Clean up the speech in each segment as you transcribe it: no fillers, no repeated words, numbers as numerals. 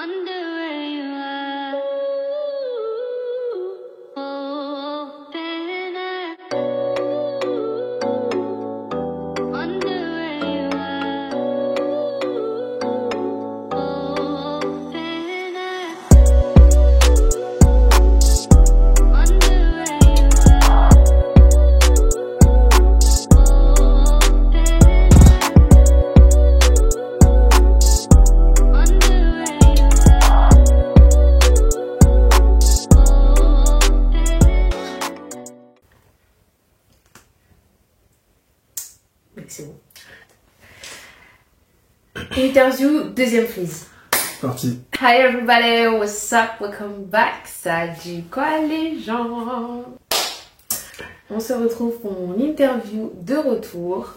Wonder where you are. Open up. Wonder where you are. Open up. Wonder where you are. C'est bon. Interview, deuxième prise. Parti. Hi everybody, what's up? Welcome back. Ça dit quoi les gens? On se retrouve pour mon interview de retour.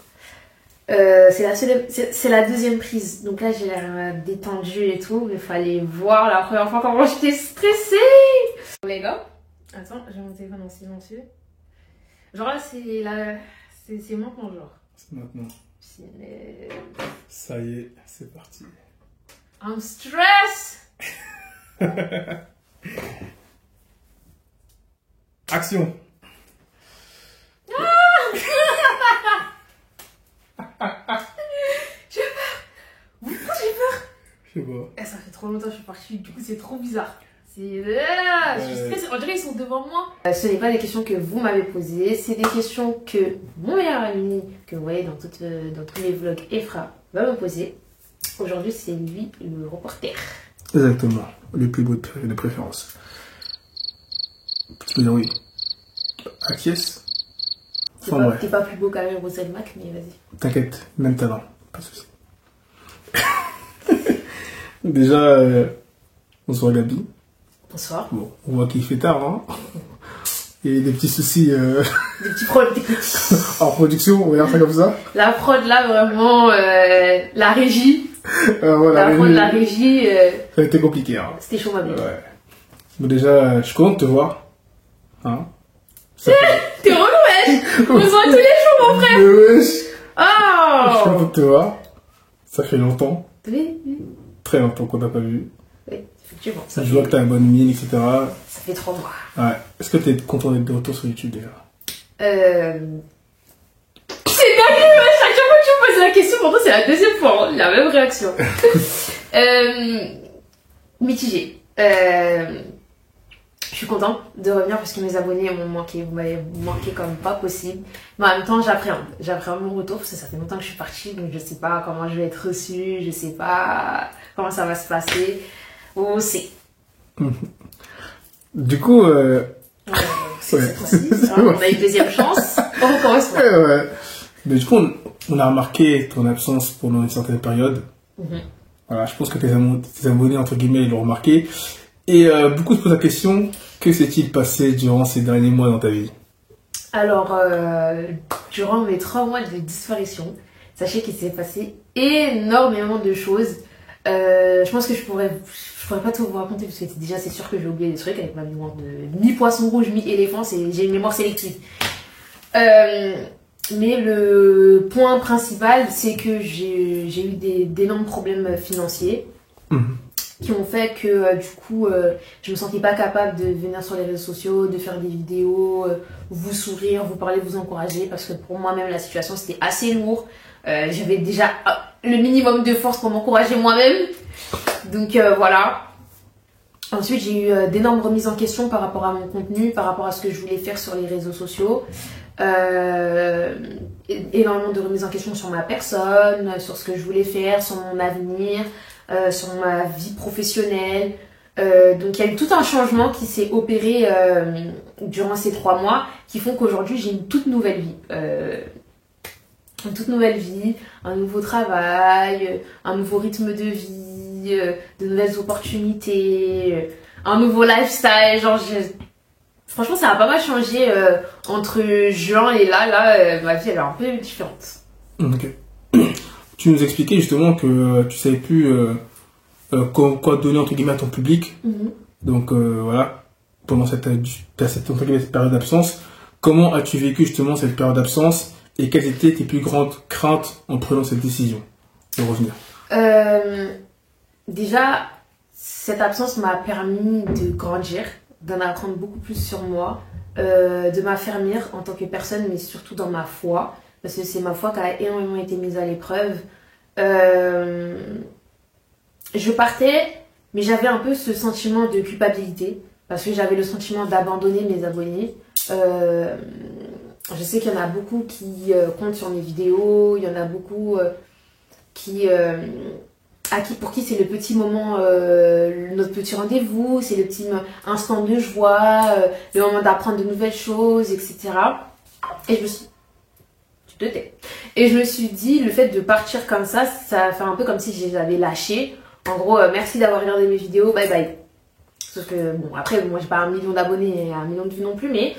C'est la deuxième prise. Donc là j'ai l'air détendue et tout. Mais il fallait voir la première fois comment j'étais stressée. Les gars, attends, j'ai mon téléphone en silencieux. Genre là c'est maintenant genre. C'est maintenant. Punaise. Ça y est, c'est parti. I'm stressed. Action. J'ai peur. Pourquoi j'ai peur? Je sais pas. Ça fait trop longtemps que je suis partie, du coup c'est trop bizarre. Je suis stressée, on dirait qu'ils sont devant moi. Ce n'est pas des questions que vous m'avez posées, c'est des questions que mon meilleur ami, que vous voyez dans tous les vlogs, Efra, va me poser. Aujourd'hui c'est lui le reporter. Exactement. Le plus beau de préférence. Tu peux dire oui. Acquiesce. T'es pas plus beau qu'un Rosel Mac, mais vas-y. T'inquiète, même talent. Pas de soucis. Déjà, bonsoir Gabi. Bonsoir. Bon, on voit qu'il fait tard, hein. Il y a des petits soucis Des petits problèmes techniques. en production, on va dire ça comme ça. La prod là, vraiment, la régie. Voilà, La prod, la régie. ça a été compliqué, hein. C'était chaud ma belle. Ouais. Bon, déjà, je suis content de te voir. Hein. T'es relou, wesh. On se voit tous les jours, mon frère. Wesh. Je suis Oh. content de te voir. Ça fait longtemps. Oui, Très longtemps qu'on t'a pas vu. effectivement. Je vois que t'as une bonne mine, etc. Ça fait 3 mois. Ouais. Est-ce que t'es content d'être de retour sur YouTube déjà? C'est dingue, wesh. Chaque fois que tu me poses la question, pourtant c'est la deuxième fois, hein, la même réaction. Mitigé. Je suis contente de revenir parce que mes abonnés m'ont manqué. Vous m'avez manqué comme pas possible. Mais en même temps, j'appréhende. J'appréhende mon retour parce que ça fait longtemps que je suis partie. Donc je sais pas comment je vais être reçue. Je sais pas comment ça va se passer. On sait. Du coup, C'est précis, hein, on a une deuxième chance. On recommence pas. ouais. Mais du coup, on a remarqué ton absence pendant une certaine période. Voilà, je pense que tes abonnés, entre guillemets, ils l'ont remarqué. Et beaucoup se posent la question, que s'est-il passé durant ces derniers mois dans ta vie? Alors, durant mes 3 mois de disparition, sachez qu'il s'est passé énormément de choses. Je pense que je pourrais pas tout vous raconter parce que déjà c'est sûr que j'ai oublié des trucs avec ma mémoire de mi-poisson rouge, mi-éléphant, j'ai une mémoire sélective. Mais le point principal, c'est que j'ai eu d'énormes problèmes financiers. Qui ont fait que du coup je me sentais pas capable de venir sur les réseaux sociaux, de faire des vidéos, vous sourire, vous parler, vous encourager, parce que pour moi-même la situation c'était assez lourd. J'avais déjà le minimum de force pour m'encourager moi-même, donc voilà. Ensuite j'ai eu d'énormes remises en question par rapport à mon contenu, par rapport à ce que je voulais faire sur les réseaux sociaux. Énormément de remises en question sur ma personne, sur ce que je voulais faire, sur mon avenir, sur ma vie professionnelle. Donc il y a eu tout un changement qui s'est opéré durant ces 3 mois qui font qu'aujourd'hui j'ai une toute nouvelle vie. Une toute nouvelle vie, un nouveau travail, un nouveau rythme de vie, de nouvelles opportunités, un nouveau lifestyle. Genre, franchement, ça a pas mal changé entre juin et là, ma vie elle est un peu différente. Ok. Tu nous expliquais justement que tu savais plus quoi donner entre guillemets à ton public. Donc voilà, pendant cette période d'absence, comment as-tu vécu justement cette période d'absence et quelles étaient tes plus grandes craintes en prenant cette décision de revenir? Déjà, cette absence m'a permis de grandir, d'en apprendre beaucoup plus sur moi, de m'affermir en tant que personne, mais surtout dans ma foi, parce que c'est ma foi qui a énormément été mise à l'épreuve. Je partais, mais j'avais un peu ce sentiment de culpabilité, parce que j'avais le sentiment d'abandonner mes abonnés. Je sais qu'il y en a beaucoup qui comptent sur mes vidéos, il y en a beaucoup pour qui c'est le petit moment, notre petit rendez-vous, c'est le petit instant de joie, le moment d'apprendre de nouvelles choses, etc. Et je me suis... Tu te tais. Et je me suis dit, le fait de partir comme ça fait un peu comme si je les avais lâchés. En gros, merci d'avoir regardé mes vidéos, bye bye. Sauf que, bon, après, moi j'ai pas 1 million d'abonnés et 1 million de vues non plus, mais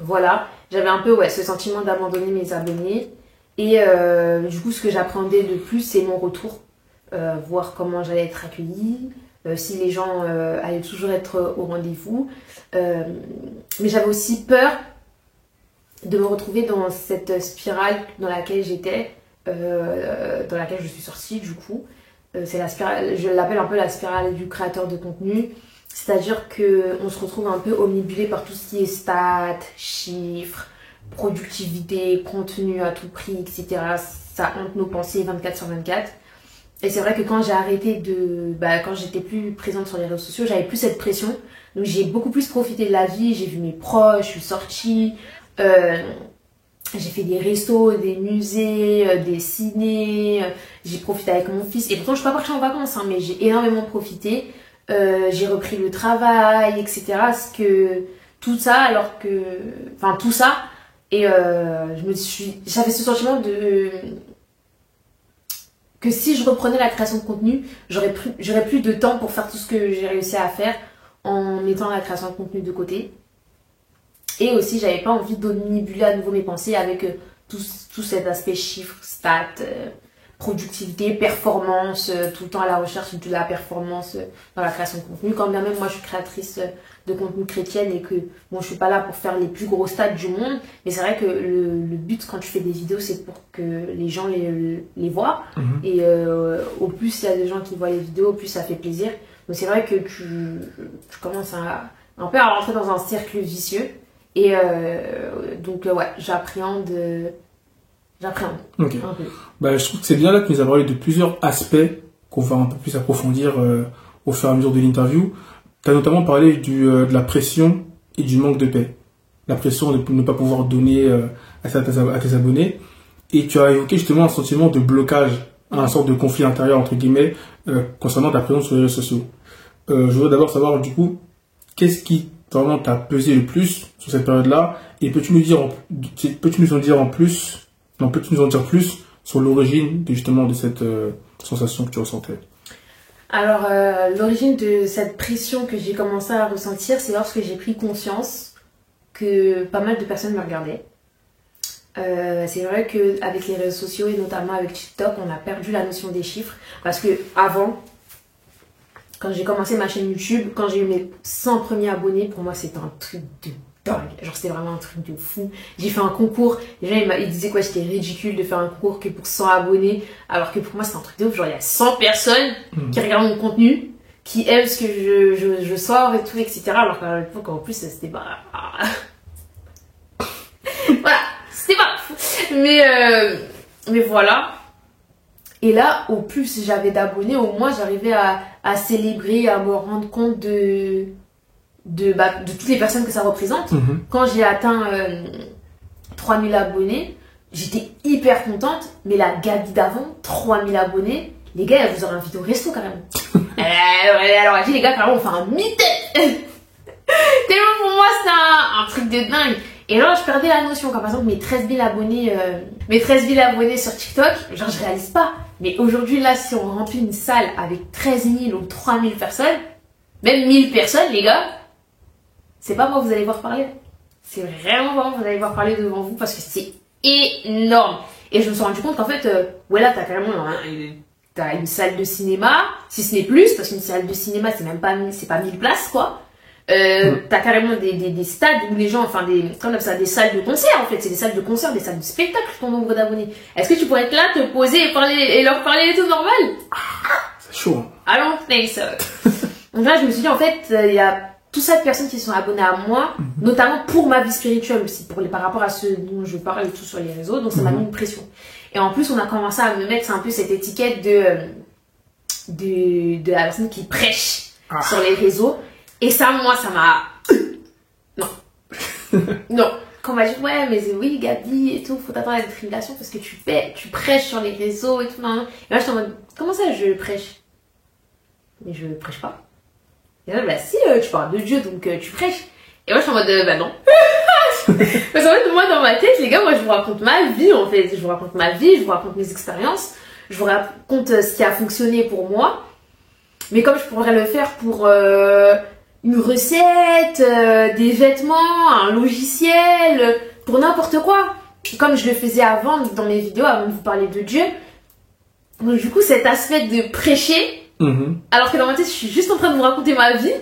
voilà, j'avais un peu ce sentiment d'abandonner mes abonnés. Et du coup, ce que j'appréhendais le plus, c'est mon retour. Voir comment j'allais être accueillie, si les gens allaient toujours être au rendez-vous. Mais j'avais aussi peur de me retrouver dans cette spirale dans laquelle j'étais, dans laquelle je suis sortie du coup. C'est la spirale, je l'appelle un peu la spirale du créateur de contenu. C'est-à-dire qu'on se retrouve un peu omnibulé par tout ce qui est stats, chiffres, productivité, contenu à tout prix, etc. Ça hante nos pensées 24/24. Et c'est vrai que quand j'ai arrêté quand j'étais plus présente sur les réseaux sociaux, j'avais plus cette pression. Donc j'ai beaucoup plus profité de la vie, j'ai vu mes proches, je suis sortie, j'ai fait des restos, des musées, des cinés, j'ai profité avec mon fils. Et pourtant je suis pas partie en vacances, hein, mais j'ai énormément profité. J'ai repris le travail, etc. Tout ça, et j'avais ce sentiment que si je reprenais la création de contenu, j'aurais plus de temps pour faire tout ce que j'ai réussi à faire en mettant la création de contenu de côté. Et aussi, j'avais pas envie d'omnibuler à nouveau mes pensées avec tout cet aspect chiffres, stats, productivité, performance, tout le temps à la recherche de la performance dans la création de contenu. Quand bien même moi je suis créatrice de contenu chrétienne et que bon, je suis pas là pour faire les plus gros stats du monde, mais c'est vrai que le but quand tu fais des vidéos, c'est pour que les gens les voient. Et au plus il y a des gens qui voient les vidéos, au plus ça fait plaisir. Donc c'est vrai que tu commences un peu à rentrer dans un cercle vicieux. Et donc j'appréhende. Ok. Je trouve que c'est bien là que nous avons parlé de plusieurs aspects qu'on va un peu plus approfondir au fur et à mesure de l'interview. Tu as notamment parlé de la pression et du manque de paix. La pression de ne pas pouvoir donner à tes abonnés. Et tu as évoqué justement un sentiment de blocage, un sorte de conflit intérieur, entre guillemets, concernant ta présence sur les réseaux sociaux. Je voudrais d'abord savoir, du coup, qu'est-ce qui vraiment t'a pesé le plus sur cette période-là, et peux-tu nous en dire plus sur l'origine justement de cette sensation que tu ressentais? Alors, l'origine de cette pression que j'ai commencé à ressentir, c'est lorsque j'ai pris conscience que pas mal de personnes me regardaient. C'est vrai qu'avec les réseaux sociaux et notamment avec TikTok, on a perdu la notion des chiffres, parce que avant, quand j'ai commencé ma chaîne YouTube, quand j'ai eu mes 100 premiers abonnés, pour moi c'était un truc de dingue. Genre c'était vraiment un truc de fou. J'ai fait un concours, les gens ils disaient quoi, c'était ridicule de faire un concours que pour 100 abonnés, alors que pour moi c'est un truc de ouf. Genre il y a 100 personnes qui regardent mon contenu, qui aiment ce que je sors et tout, etc. Alors qu'à l'époque en plus c'était pas... voilà, c'était pas... Mais voilà. Et là, au plus j'avais d'abonnés, au moins j'arrivais à célébrer, à me rendre compte de toutes les personnes que ça représente. Quand j'ai atteint 3000 abonnés, j'étais hyper contente. Mais la Gabi d'avant, 3000 abonnés, les gars, elle vous aurez invité au resto carrément. Alors, elle dit, les gars, carrément, on fait un meet-up. Tellement pour moi, c'est un truc de dingue. Et là, je perdais la notion. Quand par exemple, mes 13 000 abonnés sur TikTok, genre, je réalise pas. Mais aujourd'hui, là, si on remplit une salle avec 13 000 ou 3 000 personnes, même 1000 personnes, les gars, c'est pas moi que vous allez voir parler. C'est vraiment moi que vous allez voir parler devant vous parce que c'est énorme. Et je me suis rendu compte qu'en fait, là, t'as carrément t'as une salle de cinéma, si ce n'est plus, parce qu'une salle de cinéma, c'est pas 1000 places, quoi. T'as carrément des stades où les gens, des salles de concert en fait, c'est des salles de concert, des salles de spectacle, ton nombre d'abonnés. Est-ce que tu pourrais être là, te poser et leur parler et tout normal? C'est Chaud. Hein. I don't think so. Donc là, je me suis dit, en fait, il y a tout ça de personnes qui sont abonnées à moi, notamment pour ma vie spirituelle aussi, par rapport à ce dont je parle et tout sur les réseaux, donc ça m'a mis une pression. Et en plus, on a commencé à me mettre un peu cette étiquette de la personne qui prêche sur les réseaux. Et ça, moi, ça m'a... Non. Non. Quand on m'a dit, ouais, mais oui, Gabi et tout, faut t'attendre à la tribulation parce que tu prêches sur les réseaux et tout. Non. Et là, j'étais en mode, comment ça, je prêche? Mais je prêche pas. Et là, bah si, tu parles de Dieu, donc tu prêches. Et moi, je suis en mode, bah non. Parce qu'en fait, moi, dans ma tête, les gars, moi, je vous raconte ma vie, en fait. Je vous raconte ma vie, je vous raconte mes expériences, je vous raconte ce qui a fonctionné pour moi. Mais comme je pourrais le faire pour une recette, des vêtements, un logiciel, pour n'importe quoi. Comme je le faisais avant, dans mes vidéos, avant de vous parler de Dieu. Donc, du coup, cet aspect de prêcher, alors que dans ma tête, je suis juste en train de vous raconter ma vie.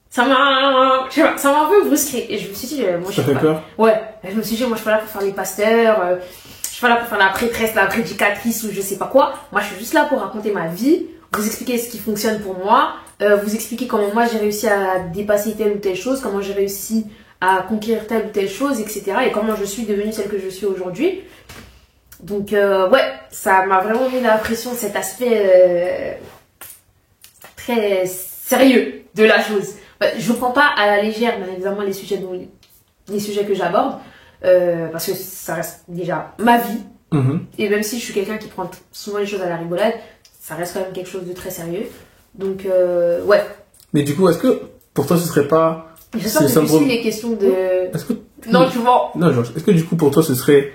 Ça m'a un peu brusqué. Et je me suis dit, moi, je Ça suis fait pas... peur? Ouais. Je me suis dit, moi, je suis pas là pour faire les pasteurs. Je suis pas là pour faire la prêtresse, la prédicatrice ou je sais pas quoi. Moi, je suis juste là pour raconter ma vie, vous expliquer ce qui fonctionne pour moi, vous expliquer comment moi, j'ai réussi à dépasser telle ou telle chose, comment j'ai réussi à conquérir telle ou telle chose, etc. Et comment je suis devenue celle que je suis aujourd'hui. Donc, ouais, ça m'a vraiment mis la pression, cet aspect très sérieux de la chose. Je ne prends pas à la légère, bien évidemment, les sujets que j'aborde, parce que ça reste déjà ma vie. Et même si je suis quelqu'un qui prend souvent les choses à la rigolade, ça reste quand même quelque chose de très sérieux. Donc, ouais. Mais du coup, est-ce que pour toi, ce serait pas... Je sens que c'est les questions de... Est-ce que... Non, tu vois. Non, genre, est-ce que du coup, pour toi, ce serait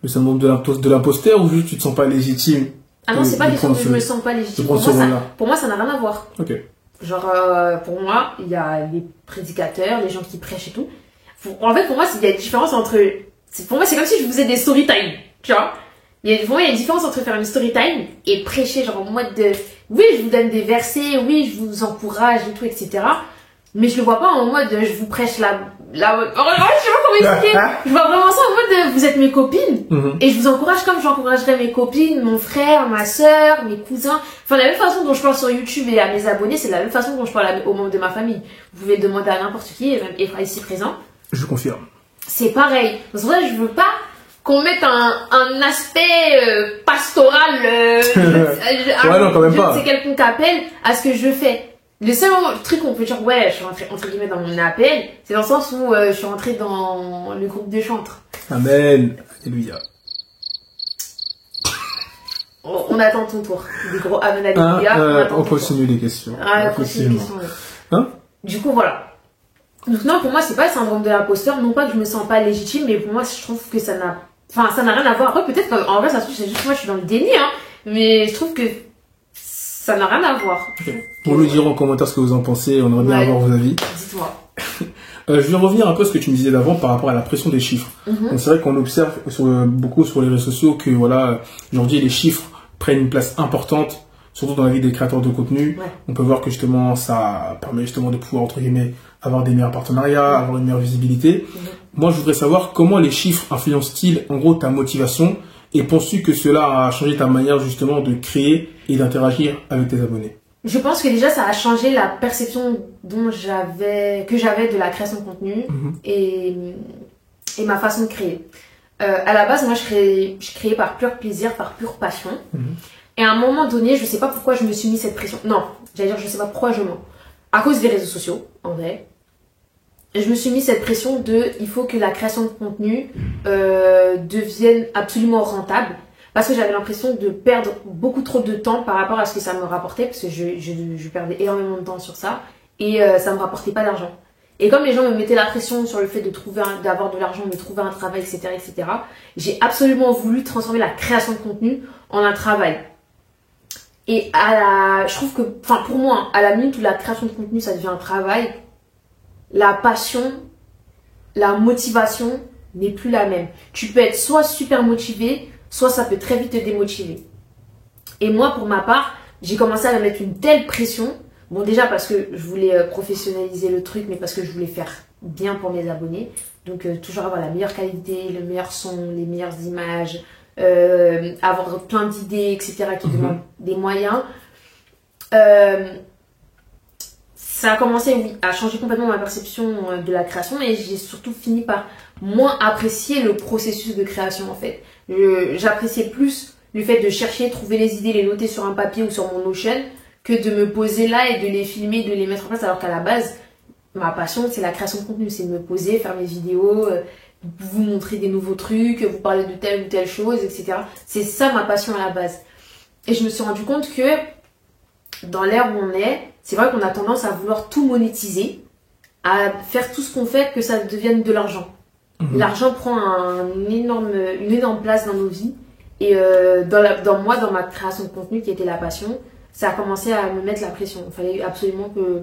le syndrome de l'imposteur ou juste tu te sens pas légitime? Ah non, c'est pas question que je me sens pas légitime. Pour moi, ça n'a rien à voir. Ok. Genre, pour moi, il y a les prédicateurs, les gens qui prêchent et tout. En fait, pour moi, il y a une différence entre... Pour moi, c'est comme si je faisais des story time, tu vois. Pour moi, il y a une différence entre faire une story time et prêcher, genre en mode de... Oui, je vous donne des versets, oui, je vous encourage et tout, etc. Mais je le vois pas en mode je vous prêche la... Je sais pas comment expliquer. Je vois vraiment ça en mode vous êtes mes copines et je vous encourage comme j'encouragerais mes copines, mon frère, ma soeur, mes cousins. Enfin, la même façon dont je parle sur YouTube et à mes abonnés, c'est la même façon dont je parle aux membres de ma famille. Vous pouvez demander à n'importe qui, et même Efra ici présent. Je confirme. C'est pareil. C'est pour ça que je veux pas qu'on mette un aspect pastoral, ouais, non, quand même pas. Je ne sais quelconque appel à ce que je fais. Le seul truc où on peut dire ouais, je suis rentrée entre guillemets dans mon appel, c'est dans le sens où je suis rentrée dans le groupe de chantres. Amen. Alléluia. On attend ton tour. Des gros amen, alléluia. On continue les questions. On continue les questions. Hein? Du coup, voilà. Donc non, pour moi, c'est pas le syndrome de l'imposteur. Non pas que je me sens pas légitime, mais pour moi, je trouve que ça n'a rien à voir. Après, peut-être qu'en vrai, ça se trouve, c'est juste moi, je suis dans le déni, hein. Mais je trouve que ça n'a rien à voir. Okay. On nous dira en commentaire ce que vous en pensez, on aimerait bien avoir vos avis. Dites-moi. Je vais revenir un peu à ce que tu me disais d'avant par rapport à la pression des chiffres. Donc c'est vrai qu'on observe beaucoup sur les réseaux sociaux que voilà, aujourd'hui les chiffres prennent une place importante, surtout dans la vie des créateurs de contenu. On peut voir que justement ça permet justement de pouvoir entre guillemets avoir des meilleurs partenariats, avoir une meilleure visibilité. Moi je voudrais savoir comment les chiffres influencent-ils en gros ta motivation et penses-tu que cela a changé ta manière justement de créer et d'interagir avec tes abonnés? Je pense que déjà ça a changé la perception que j'avais de la création de contenu et ma façon de créer. À la base, moi je créais par pur plaisir, par pure passion. Et à un moment donné, je sais pas pourquoi je me suis mis cette pression. Non, j'allais dire je sais pas pourquoi je mens. À cause des réseaux sociaux, en vrai. Je me suis mis cette pression il faut que la création de contenu devienne absolument rentable. Parce que j'avais l'impression de perdre beaucoup trop de temps par rapport à ce que ça me rapportait. Parce que je perdais énormément de temps sur ça. Et ça me rapportait pas d'argent. Et comme les gens me mettaient la pression sur le fait d'avoir de l'argent, de trouver un travail, etc., j'ai absolument voulu transformer la création de contenu en un travail. Et je trouve que, pour moi, à la minute où la création de contenu, ça devient un travail, la passion, la motivation n'est plus la même. Tu peux être soit super motivé, soit ça peut très vite te démotiver. Et moi, pour ma part, j'ai commencé à me mettre une telle pression. Bon, déjà parce que je voulais professionnaliser le truc, mais parce que je voulais faire bien pour mes abonnés. Donc, toujours avoir la meilleure qualité, le meilleur son, les meilleures images, avoir plein d'idées, etc. qui demandent des moyens. Ça a commencé, oui, à changer complètement ma perception de la création et j'ai surtout fini par moins apprécier le processus de création en fait. J'appréciais plus le fait de chercher, trouver les idées, les noter sur un papier ou sur mon Notion que de me poser là et de les filmer, de les mettre en place alors qu'à la base, ma passion c'est la création de contenu, c'est de me poser, faire mes vidéos, vous montrer des nouveaux trucs, vous parler de telle ou telle chose, etc. C'est ça ma passion à la base. Et je me suis rendu compte que dans l'ère où on est, c'est vrai qu'on a tendance à vouloir tout monétiser, à faire tout ce qu'on fait que ça devienne de l'argent. L'argent prend une énorme place dans nos vies. Et dans ma création de contenu qui était la passion, ça a commencé à me mettre la pression. Il fallait absolument que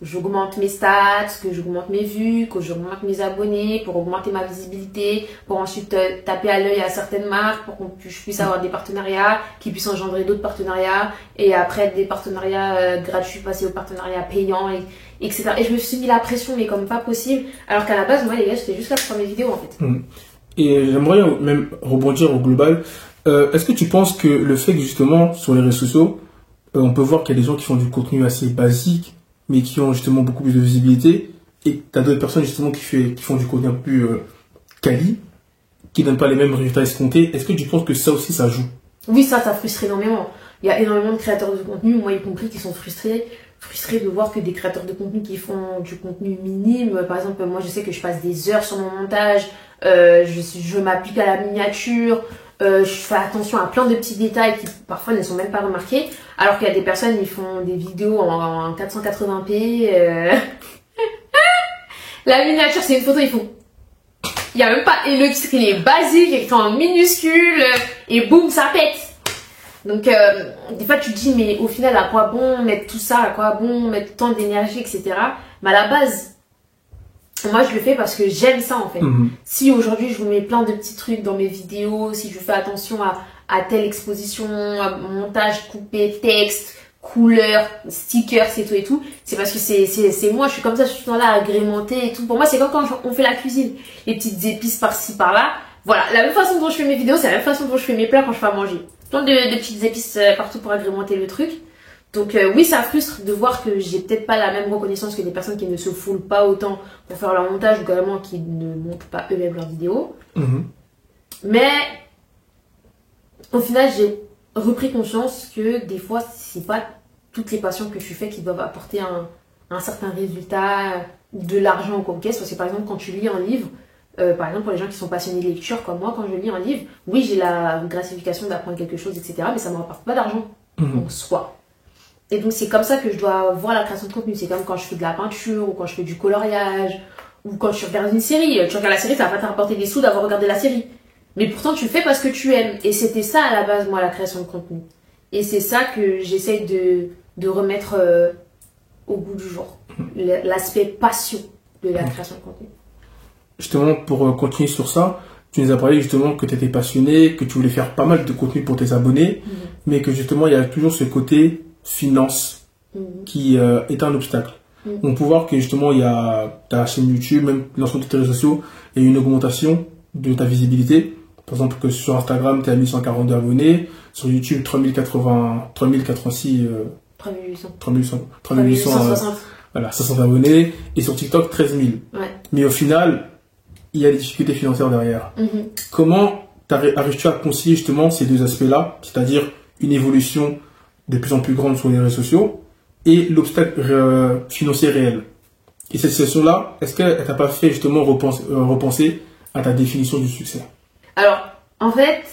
j'augmente mes stats, que j'augmente mes vues, que j'augmente mes abonnés pour augmenter ma visibilité, pour ensuite taper à l'œil à certaines marques, pour que je puisse avoir des partenariats qui puissent engendrer d'autres partenariats et après des partenariats gratuits passer aux partenariats payants, etc. Et je me suis mis la pression mais comme pas possible alors qu'à la base moi les gars j'étais juste là pour faire mes vidéos en fait. Et j'aimerais même rebondir au global. Est-ce que tu penses que le fait que justement sur les réseaux sociaux on peut voir qu'il y a des gens qui font du contenu assez basique mais qui ont justement beaucoup plus de visibilité, et tu as d'autres personnes justement qui font du contenu un peu plus quali, qui donnent pas les mêmes résultats escomptés. Est-ce que tu penses que ça aussi ça joue? Oui, ça frustre énormément. Il y a énormément de créateurs de contenu, moi y compris, qui sont frustrés de voir que des créateurs de contenu qui font du contenu minime, par exemple moi je sais que je passe des heures sur mon montage, je m'applique à la miniature, je fais attention à plein de petits détails qui parfois ne sont même pas remarqués, alors qu'il y a des personnes qui font des vidéos en 480p. La miniature c'est une photo, il n'y a même pas, et le titre il est basique, il est en minuscule, et boum ça pète. Donc des fois tu te dis mais au final à quoi bon mettre tout ça, à quoi bon mettre tant d'énergie, etc. Mais à la base, moi je le fais parce que j'aime ça en fait. Si aujourd'hui je vous mets plein de petits trucs dans mes vidéos, si je fais attention à telle exposition, à montage, coupé, texte, couleur, stickers et tout, c'est parce que c'est moi, je suis comme ça, je suis tout le temps là agrémentée et tout. Pour moi c'est comme quand on fait la cuisine, les petites épices par-ci par-là. Voilà, la même façon dont je fais mes vidéos, c'est la même façon dont je fais mes plats quand je fais à manger. Plein de petites épices partout pour agrémenter le truc. Donc oui, ça frustre de voir que j'ai peut-être pas la même reconnaissance que des personnes qui ne se foulent pas autant pour faire leur montage ou carrément qui ne montent pas eux-mêmes leurs vidéos. Mais au final, j'ai repris conscience que des fois, c'est pas toutes les passions que je fais qui doivent apporter un certain résultat, de l'argent ou quoi que ce soit. Parce que par exemple, quand tu lis un livre, par exemple, pour les gens qui sont passionnés de lecture comme moi, quand je lis un livre, oui, j'ai la gratification d'apprendre quelque chose, etc. Mais ça ne me rapporte pas d'argent en soi. Et donc, c'est comme ça que je dois voir la création de contenu. C'est comme quand je fais de la peinture, ou quand je fais du coloriage, ou quand tu regardes une série. Tu regardes la série, ça va pas te rapporter des sous d'avoir regardé la série. Mais pourtant, tu le fais parce que tu aimes. Et c'était ça à la base, moi, la création de contenu. Et c'est ça que j'essaye de remettre au goût du jour. L'aspect passion de la création de contenu. Justement, pour continuer sur ça, tu nous as parlé justement que tu étais passionné, que tu voulais faire pas mal de contenu pour tes abonnés, mais que justement, il y a toujours ce côté finance qui est un obstacle. On peut voir que justement, il y a ta chaîne YouTube, même l'ensemble de tes réseaux sociaux, il y a une augmentation de ta visibilité. Par exemple, que sur Instagram, tu as 1142 abonnés, sur YouTube, 3860, 60 abonnés, et sur TikTok, 13 000. Ouais. Mais au final, il y a des difficultés financières derrière. Comment arrives-tu à concilier justement ces deux aspects-là, c'est-à-dire une évolution de plus en plus grande sur les réseaux sociaux et l'obstacle financier réel? Et cette situation-là, est-ce qu'elle t'a pas fait justement repenser à ta définition du succès? Alors, en fait,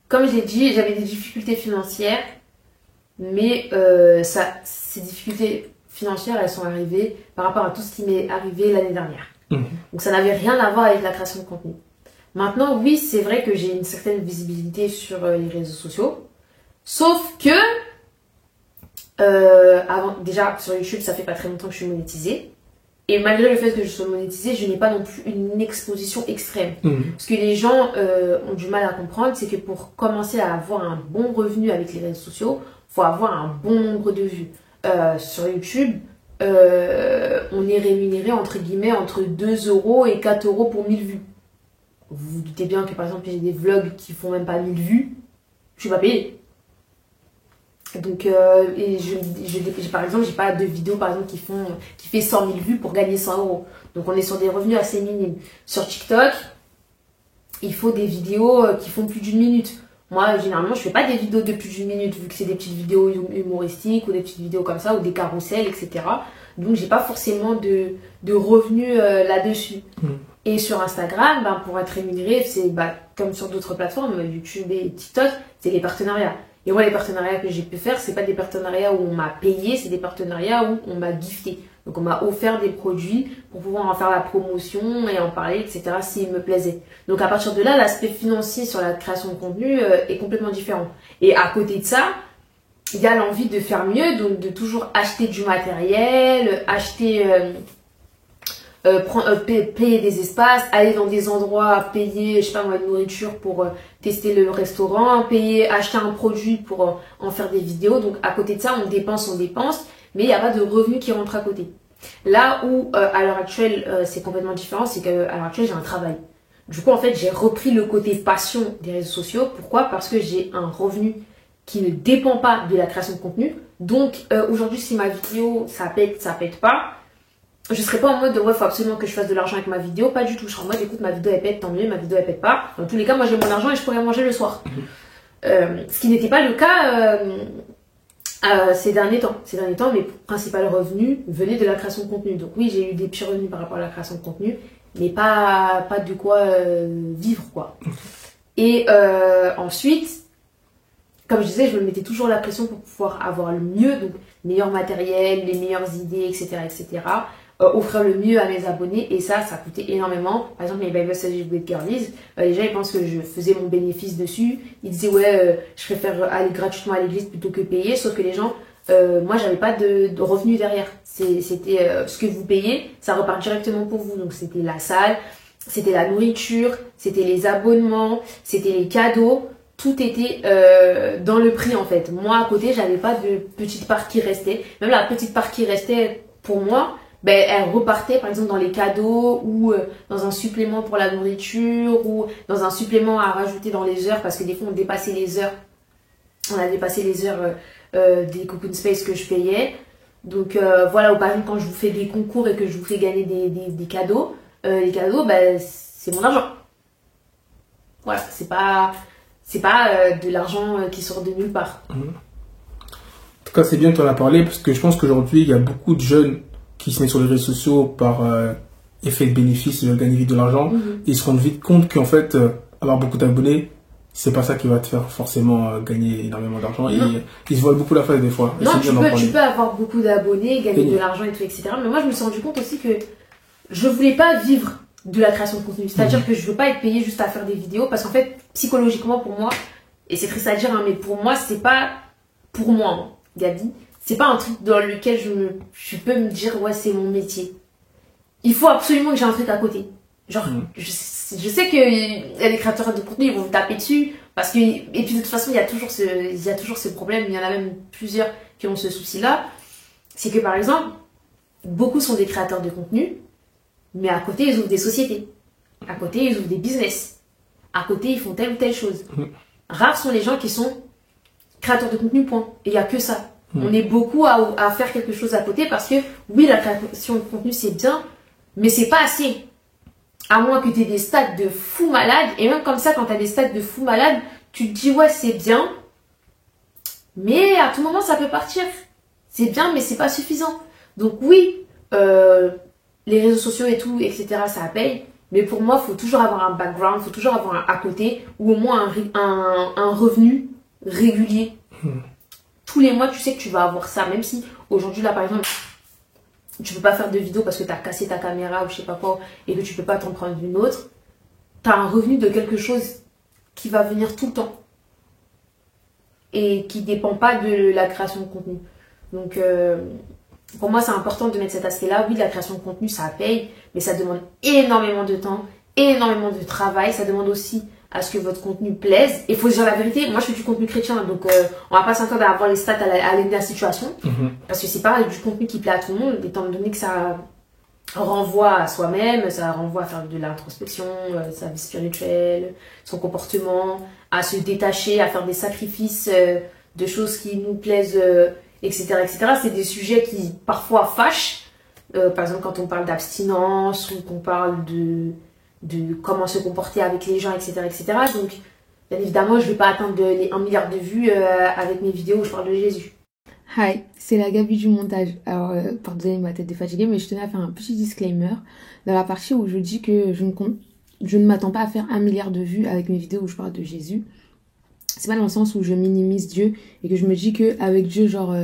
comme j'ai dit, j'avais des difficultés financières, mais ces difficultés financières, elles sont arrivées par rapport à tout ce qui m'est arrivé l'année dernière. Donc ça n'avait rien à voir avec la création de contenu. Maintenant, oui, c'est vrai que j'ai une certaine visibilité sur les réseaux sociaux, sauf que déjà sur YouTube, ça fait pas très longtemps que je suis monétisée. Et malgré le fait que je sois monétisée, je n'ai pas non plus une exposition extrême. Ce que les gens ont du mal à comprendre, c'est que pour commencer à avoir un bon revenu avec les réseaux sociaux, il faut avoir un bon nombre de vues. Sur YouTube, on est rémunéré entre guillemets entre 2 € et 4 € pour 1000 vues. Vous vous doutez bien que par exemple, j'ai des vlogs qui font même pas 1000 vues, je suis pas payée. Donc, et par exemple, j'ai pas de vidéos par exemple qui fait 100 000 vues pour gagner 100 euros. Donc, on est sur des revenus assez minimes. Sur TikTok, il faut des vidéos qui font plus d'une minute. Moi, généralement, je fais pas des vidéos de plus d'une minute vu que c'est des petites vidéos humoristiques ou des petites vidéos comme ça ou des carousels, etc. Donc, j'ai pas forcément de revenus là-dessus. Et sur Instagram, ben, pour être rémunéré, c'est comme sur d'autres plateformes, YouTube et TikTok, c'est les partenariats. Et moi, les partenariats que j'ai pu faire, c'est pas des partenariats où on m'a payé, c'est des partenariats où on m'a gifté. Donc, on m'a offert des produits pour pouvoir en faire la promotion et en parler, etc. s'ils me plaisaient. Donc, à partir de là, l'aspect financier sur la création de contenu est complètement différent. Et à côté de ça, il y a l'envie de faire mieux, donc de toujours acheter du matériel, acheter... payer des espaces, aller dans des endroits, payer, je sais pas moi, de nourriture pour tester le restaurant, acheter un produit pour en faire des vidéos. Donc à côté de ça, on dépense, mais il n'y a pas de revenus qui rentrent à côté. Là où à l'heure actuelle c'est complètement différent, c'est qu'à l'heure actuelle j'ai un travail. Du coup en fait j'ai repris le côté passion des réseaux sociaux. Pourquoi? Parce que j'ai un revenu qui ne dépend pas de la création de contenu. Donc aujourd'hui si ma vidéo ça pète pas, je serais pas en mode ouais faut absolument que je fasse de l'argent avec ma vidéo, pas du tout. Je serais en mode écoute ma vidéo elle pète, tant mieux, ma vidéo elle pète pas. Dans tous les cas moi j'ai mon argent et je pourrais manger le soir. Ce qui n'était pas le cas ces derniers temps. Ces derniers temps mes principaux revenus venaient de la création de contenu. Donc oui j'ai eu des petits revenus par rapport à la création de contenu, mais pas de quoi vivre quoi. Et ensuite, comme je disais, je me mettais toujours la pression pour pouvoir avoir le mieux, donc meilleur matériel, les meilleures idées, etc. etc. Offrir le mieux à mes abonnés et ça coûtait énormément. Par exemple les Bible Study with Girlies, les gens ils pensent que je faisais mon bénéfice dessus, ils disaient ouais je préfère aller gratuitement à l'église plutôt que payer, sauf que les gens moi j'avais pas de revenus derrière, c'était ce que vous payez ça repart directement pour vous, donc c'était la salle, c'était la nourriture, c'était les abonnements, c'était les cadeaux, tout était dans le prix en fait. Moi à côté j'avais pas de petite part qui restait, même la petite part qui restait pour moi ben, elle repartait par exemple dans les cadeaux ou dans un supplément pour la nourriture ou dans un supplément à rajouter dans les heures parce que des fois on dépassait les heures. On a dépassé les heures des Cocoon Space que je payais. Donc voilà, ou par exemple quand je vous fais des concours et que je vous fais gagner des cadeaux, les cadeaux ben, c'est mon argent. Voilà, c'est pas de l'argent qui sort de nulle part. En tout cas c'est bien que tu en as parlé parce que je pense qu'aujourd'hui il y a beaucoup de jeunes qui se mettent sur les réseaux sociaux par effet de bénéfice, ils veulent gagner vite de l'argent, et ils se rendent vite compte qu'en fait, avoir beaucoup d'abonnés, c'est pas ça qui va te faire forcément gagner énormément d'argent, et ils se voilent beaucoup la face des fois. Non, tu peux avoir beaucoup d'abonnés, gagner de l'argent et tout, etc. Mais moi, je me suis rendu compte aussi que je voulais pas vivre de la création de contenu. C'est-à-dire que je veux pas être payé juste à faire des vidéos, parce qu'en fait, psychologiquement, pour moi, et c'est triste à dire, hein, mais pour moi, c'est pas pour moi, hein, Gabi. C'est pas un truc dans lequel je peux me dire ouais c'est mon métier. Il faut absolument que j'ai un truc à côté. Genre je sais que y a des créateurs de contenu ils vont me taper dessus parce que et puis de toute façon il y a toujours ce problème, il y en a même plusieurs qui ont ce souci là, c'est que par exemple beaucoup sont des créateurs de contenu mais à côté ils ouvrent des sociétés. À côté ils ouvrent des business. À côté ils font telle ou telle chose. Rares sont les gens qui sont créateurs de contenu point. Et il y a que ça. On est beaucoup à faire quelque chose à côté parce que oui la création de contenu c'est bien mais c'est pas assez, à moins que tu aies des stats de fou malade. Et même comme ça quand tu as des stats de fou malade tu te dis ouais c'est bien mais à tout moment ça peut partir, c'est bien mais c'est pas suffisant. Donc oui les réseaux sociaux et tout etc ça paye, mais pour moi il faut toujours avoir un background, il faut toujours avoir un à côté ou au moins un revenu régulier. Tous les mois, tu sais que tu vas avoir ça. Même si aujourd'hui, là, par exemple, tu peux pas faire de vidéo parce que tu as cassé ta caméra ou je sais pas quoi et que tu peux pas t'en prendre une autre. Tu as un revenu de quelque chose qui va venir tout le temps et qui dépend pas de la création de contenu. Donc, pour moi, c'est important de mettre cet aspect-là. Oui, la création de contenu, ça paye, mais ça demande énormément de temps, énormément de travail. Ça demande aussi à ce que votre contenu plaise. Et il faut dire la vérité, moi je fais du contenu chrétien, donc on va pas s'attendre à avoir les stats à l'aide de la situation, parce que c'est pas du contenu qui plaît à tout le monde, étant donné que ça renvoie à soi-même, ça renvoie à faire de l'introspection, sa vie spirituelle, son comportement, à se détacher, à faire des sacrifices de choses qui nous plaisent, etc., etc. C'est des sujets qui parfois fâchent. Par exemple, quand on parle d'abstinence ou qu'on parle de comment se comporter avec les gens, etc., etc. Donc, bien évidemment, je ne vais pas atteindre les 1 milliard de vues avec mes vidéos où je parle de Jésus. Hi, c'est la Gabi du montage. Alors, pardonnez ma tête de fatiguée, mais je tenais à faire un petit disclaimer dans la partie où je dis que je ne m'attends pas à faire 1 milliard de vues avec mes vidéos où je parle de Jésus. C'est pas dans le sens où je minimise Dieu et que je me dis que avec Dieu, genre,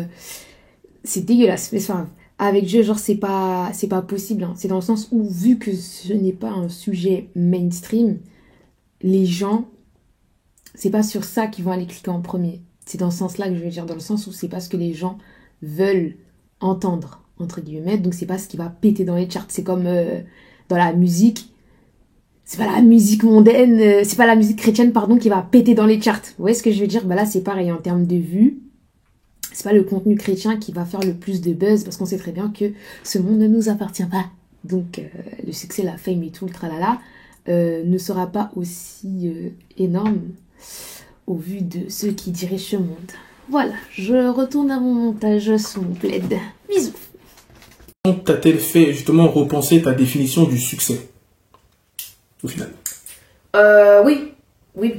c'est dégueulasse, mais c'est pas grave. Avec Dieu, genre, c'est pas possible. Hein. C'est dans le sens où, vu que ce n'est pas un sujet mainstream, les gens, c'est pas sur ça qu'ils vont aller cliquer en premier. C'est dans ce sens-là que je veux dire, dans le sens où c'est pas ce que les gens veulent entendre, entre guillemets. Donc, c'est pas ce qui va péter dans les charts. C'est comme dans la musique. C'est pas la musique mondaine, c'est pas la musique chrétienne, pardon, qui va péter dans les charts. Vous voyez ce que je veux dire? Bah là, c'est pareil, en termes de vues. C'est pas le contenu chrétien qui va faire le plus de buzz, parce qu'on sait très bien que ce monde ne nous appartient pas. Donc, le succès, la fame et tout, le tralala, ne sera pas aussi énorme au vu de ceux qui dirigent ce monde. Voilà, je retourne à mon montage sous mon plaid. Bisous. T'as-t-elle fait justement repenser ta définition du succès au final? Oui.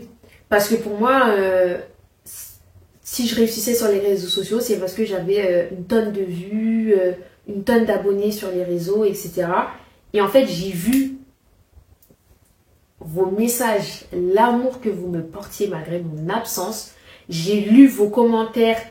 Parce que pour moi, si je réussissais sur les réseaux sociaux, c'est parce que j'avais une tonne de vues, une tonne d'abonnés sur les réseaux, etc. Et en fait, j'ai vu vos messages, l'amour que vous me portiez malgré mon absence. J'ai lu vos commentaires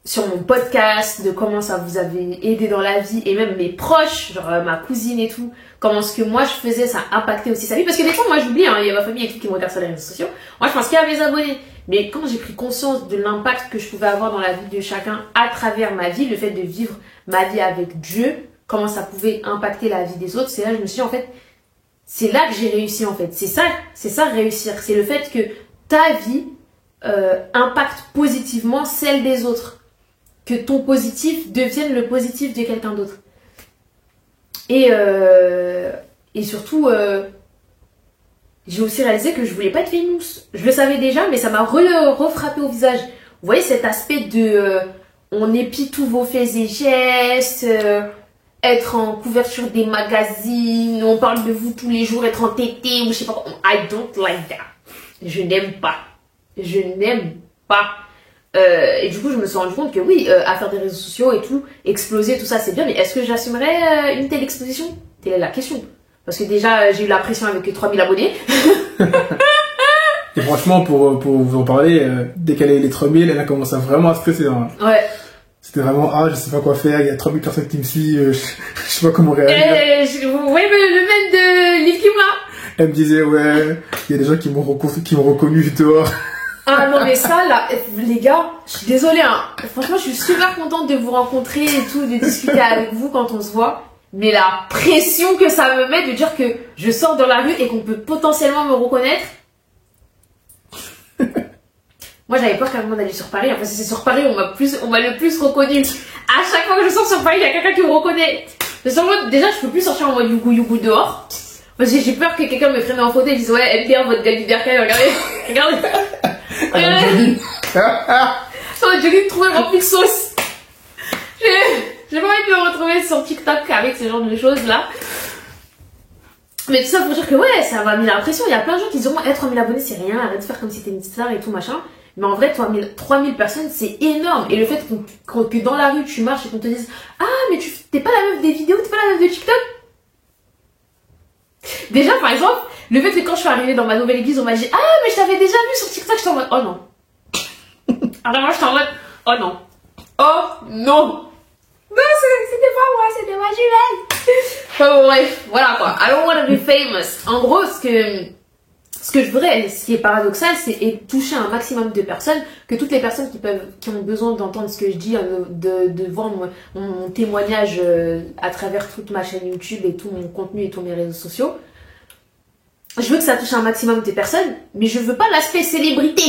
sur mon podcast, de comment ça vous avait aidé dans la vie, et même mes proches, genre ma cousine et tout, comment ce que moi je faisais, ça impactait aussi sa vie. Parce que des fois, moi j'oublie, hein, il y a ma famille et tout qui me regarde sur les réseaux sociaux. Moi je pense qu'il y a mes abonnés. Mais quand j'ai pris conscience de l'impact que je pouvais avoir dans la vie de chacun à travers ma vie, le fait de vivre ma vie avec Dieu, comment ça pouvait impacter la vie des autres, c'est là que je me suis dit, en fait, c'est là que j'ai réussi en fait. C'est ça réussir. C'est le fait que ta vie impacte positivement celle des autres. Que ton positif devienne le positif de quelqu'un d'autre. Et surtout, j'ai aussi réalisé que je voulais pas être famous. Je le savais déjà, mais ça m'a refrappé au visage. Vous voyez cet aspect de on épie tous vos faits et gestes, être en couverture des magazines, on parle de vous tous les jours, être entêté ou je sais pas quoi. I don't like that. Je n'aime pas. Je n'aime pas. Et du coup, je me suis rendu compte que oui, à faire des réseaux sociaux et tout, exploser, tout ça, c'est bien. Mais est-ce que j'assumerais une telle exposition? Telle est la question. Parce que déjà, j'ai eu la pression avec 3000 abonnés. Et franchement, pour vous en parler, dès qu'elle a eu les 3000, elle a commencé vraiment à stresser. Hein. Ouais. C'était vraiment, je sais pas quoi faire, il y a 3000 personnes qui me suivent, je sais pas comment réagir. Vous voyez le même de Lil Kim là? Elle me disait, ouais, il y a des gens qui m'ont reconnu dehors. Ah non mais ça là, les gars, je suis désolée hein. Franchement, je suis super contente de vous rencontrer et tout, de discuter avec vous quand on se voit. Mais la pression que ça me met de dire que je sors dans la rue et qu'on peut potentiellement me reconnaître. Moi j'avais peur carrément d'aller sur Paris. Enfin c'est sur Paris on m'a le plus reconnu. À chaque fois que je sors sur Paris, il y a quelqu'un qui me reconnaît. Déjà je peux plus sortir en mode yougou dehors. Parce que j'ai peur que quelqu'un me prenne en photo et dise ouais, MDR, votre Gabi Berkay, regardez. Sur votre jogging trouvé rempli de sauce. J'ai pas envie de me retrouver sur TikTok avec ce genre de choses là. Mais tout ça pour dire que ouais, ça m'a mis la pression. Il y a plein de gens qui diront 3000 abonnés c'est rien, arrête de faire comme si t'étais une star et tout machin. Mais en vrai, 3000 personnes c'est énorme. Et le fait que dans la rue tu marches et qu'on te dise ah, mais t'es pas la meuf des vidéos, t'es pas la meuf de TikTok. Déjà, par exemple, le fait que quand je suis arrivée dans ma nouvelle église, on m'a dit ah, mais je t'avais déjà vu sur TikTok, j'étais en mode oh non. Alors moi, j'étais en mode oh non. Oh non. Non, c'était pas moi, c'était ma jumelle. Enfin bon, bref, voilà quoi. I don't wanna be famous. En gros, ce que je voudrais, ce qui est paradoxal, c'est toucher un maximum de personnes, que toutes les personnes qui ont besoin d'entendre ce que je dis, de voir mon témoignage à travers toute ma chaîne YouTube et tout mon contenu et tous mes réseaux sociaux. Je veux que ça touche un maximum de personnes, mais je veux pas l'aspect célébrité.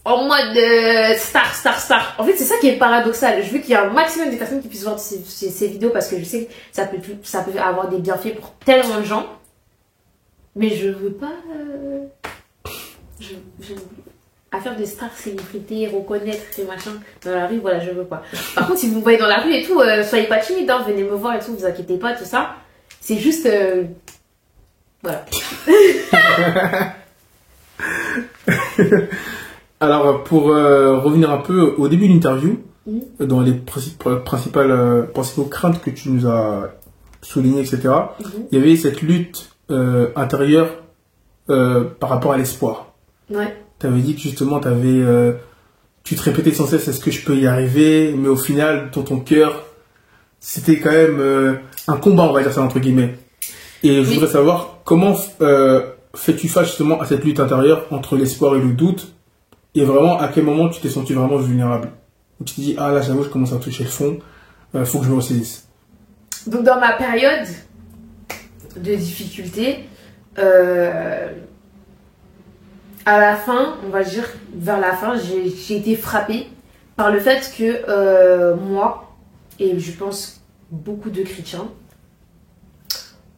En mode star. En fait, c'est ça qui est paradoxal. Je veux qu'il y ait un maximum de personnes qui puissent voir ces vidéos parce que je sais que ça peut avoir des bienfaits pour tellement de gens. Mais je veux pas... à faire des stars célébrités, reconnaître et machin dans la rue, voilà, je veux pas. Par contre, si vous me voyez dans la rue et tout, soyez pas timide, hein, venez me voir et tout, vous inquiétez pas, tout ça. C'est juste, voilà. Alors, pour revenir un peu au début de l'interview, dans les principaux craintes que tu nous as soulignées, etc., il y avait cette lutte intérieure par rapport à l'espoir. Ouais. Tu avais dit que justement, tu te répétais sans cesse, est-ce que je peux y arriver? Mais au final, dans ton cœur, c'était quand même un combat, on va dire ça entre guillemets. Et je voudrais savoir comment fais-tu face justement à cette lutte intérieure entre l'espoir et le doute? Et vraiment, à quel moment tu t'es senti vraiment vulnérable? Où tu te dis, ah là, j'avoue, je commence à toucher le fond, faut que je me ressaisisse. Donc, dans ma période de difficulté, à la fin, on va dire, vers la fin, j'ai été frappée par le fait que moi, et je pense beaucoup de chrétiens,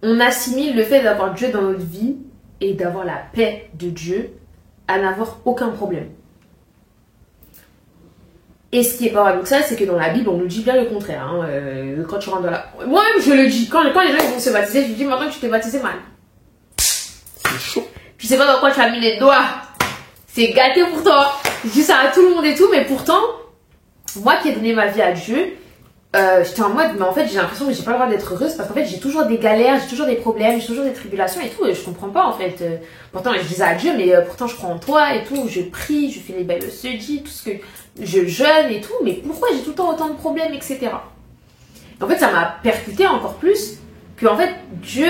on assimile le fait d'avoir Dieu dans notre vie et d'avoir la paix de Dieu à n'avoir aucun problème. Et ce qui est paradoxal, c'est que dans la Bible, on nous dit bien le contraire. Hein. Quand tu rentres dans la... Moi-même, je le dis. Quand les gens vont se baptiser, je dis maintenant que tu t'es baptisé mal. C'est chaud. Tu sais pas dans quoi tu as mis les doigts. C'est gâté pour toi. Je dis ça à tout le monde et tout, mais pourtant, moi qui ai donné ma vie à Dieu, j'étais en mode, mais en fait, j'ai l'impression que j'ai pas le droit d'être heureuse parce qu'en fait, j'ai toujours des galères, j'ai toujours des problèmes, j'ai toujours des tribulations et tout, et je comprends pas en fait. Pourtant, je disais à Dieu, mais pourtant, je crois en toi et tout, je prie, je fais les Bible studies, tout ce que je jeûne et tout, mais pourquoi j'ai tout le temps autant de problèmes, etc. Et en fait, ça m'a percuté encore plus que en fait, Dieu,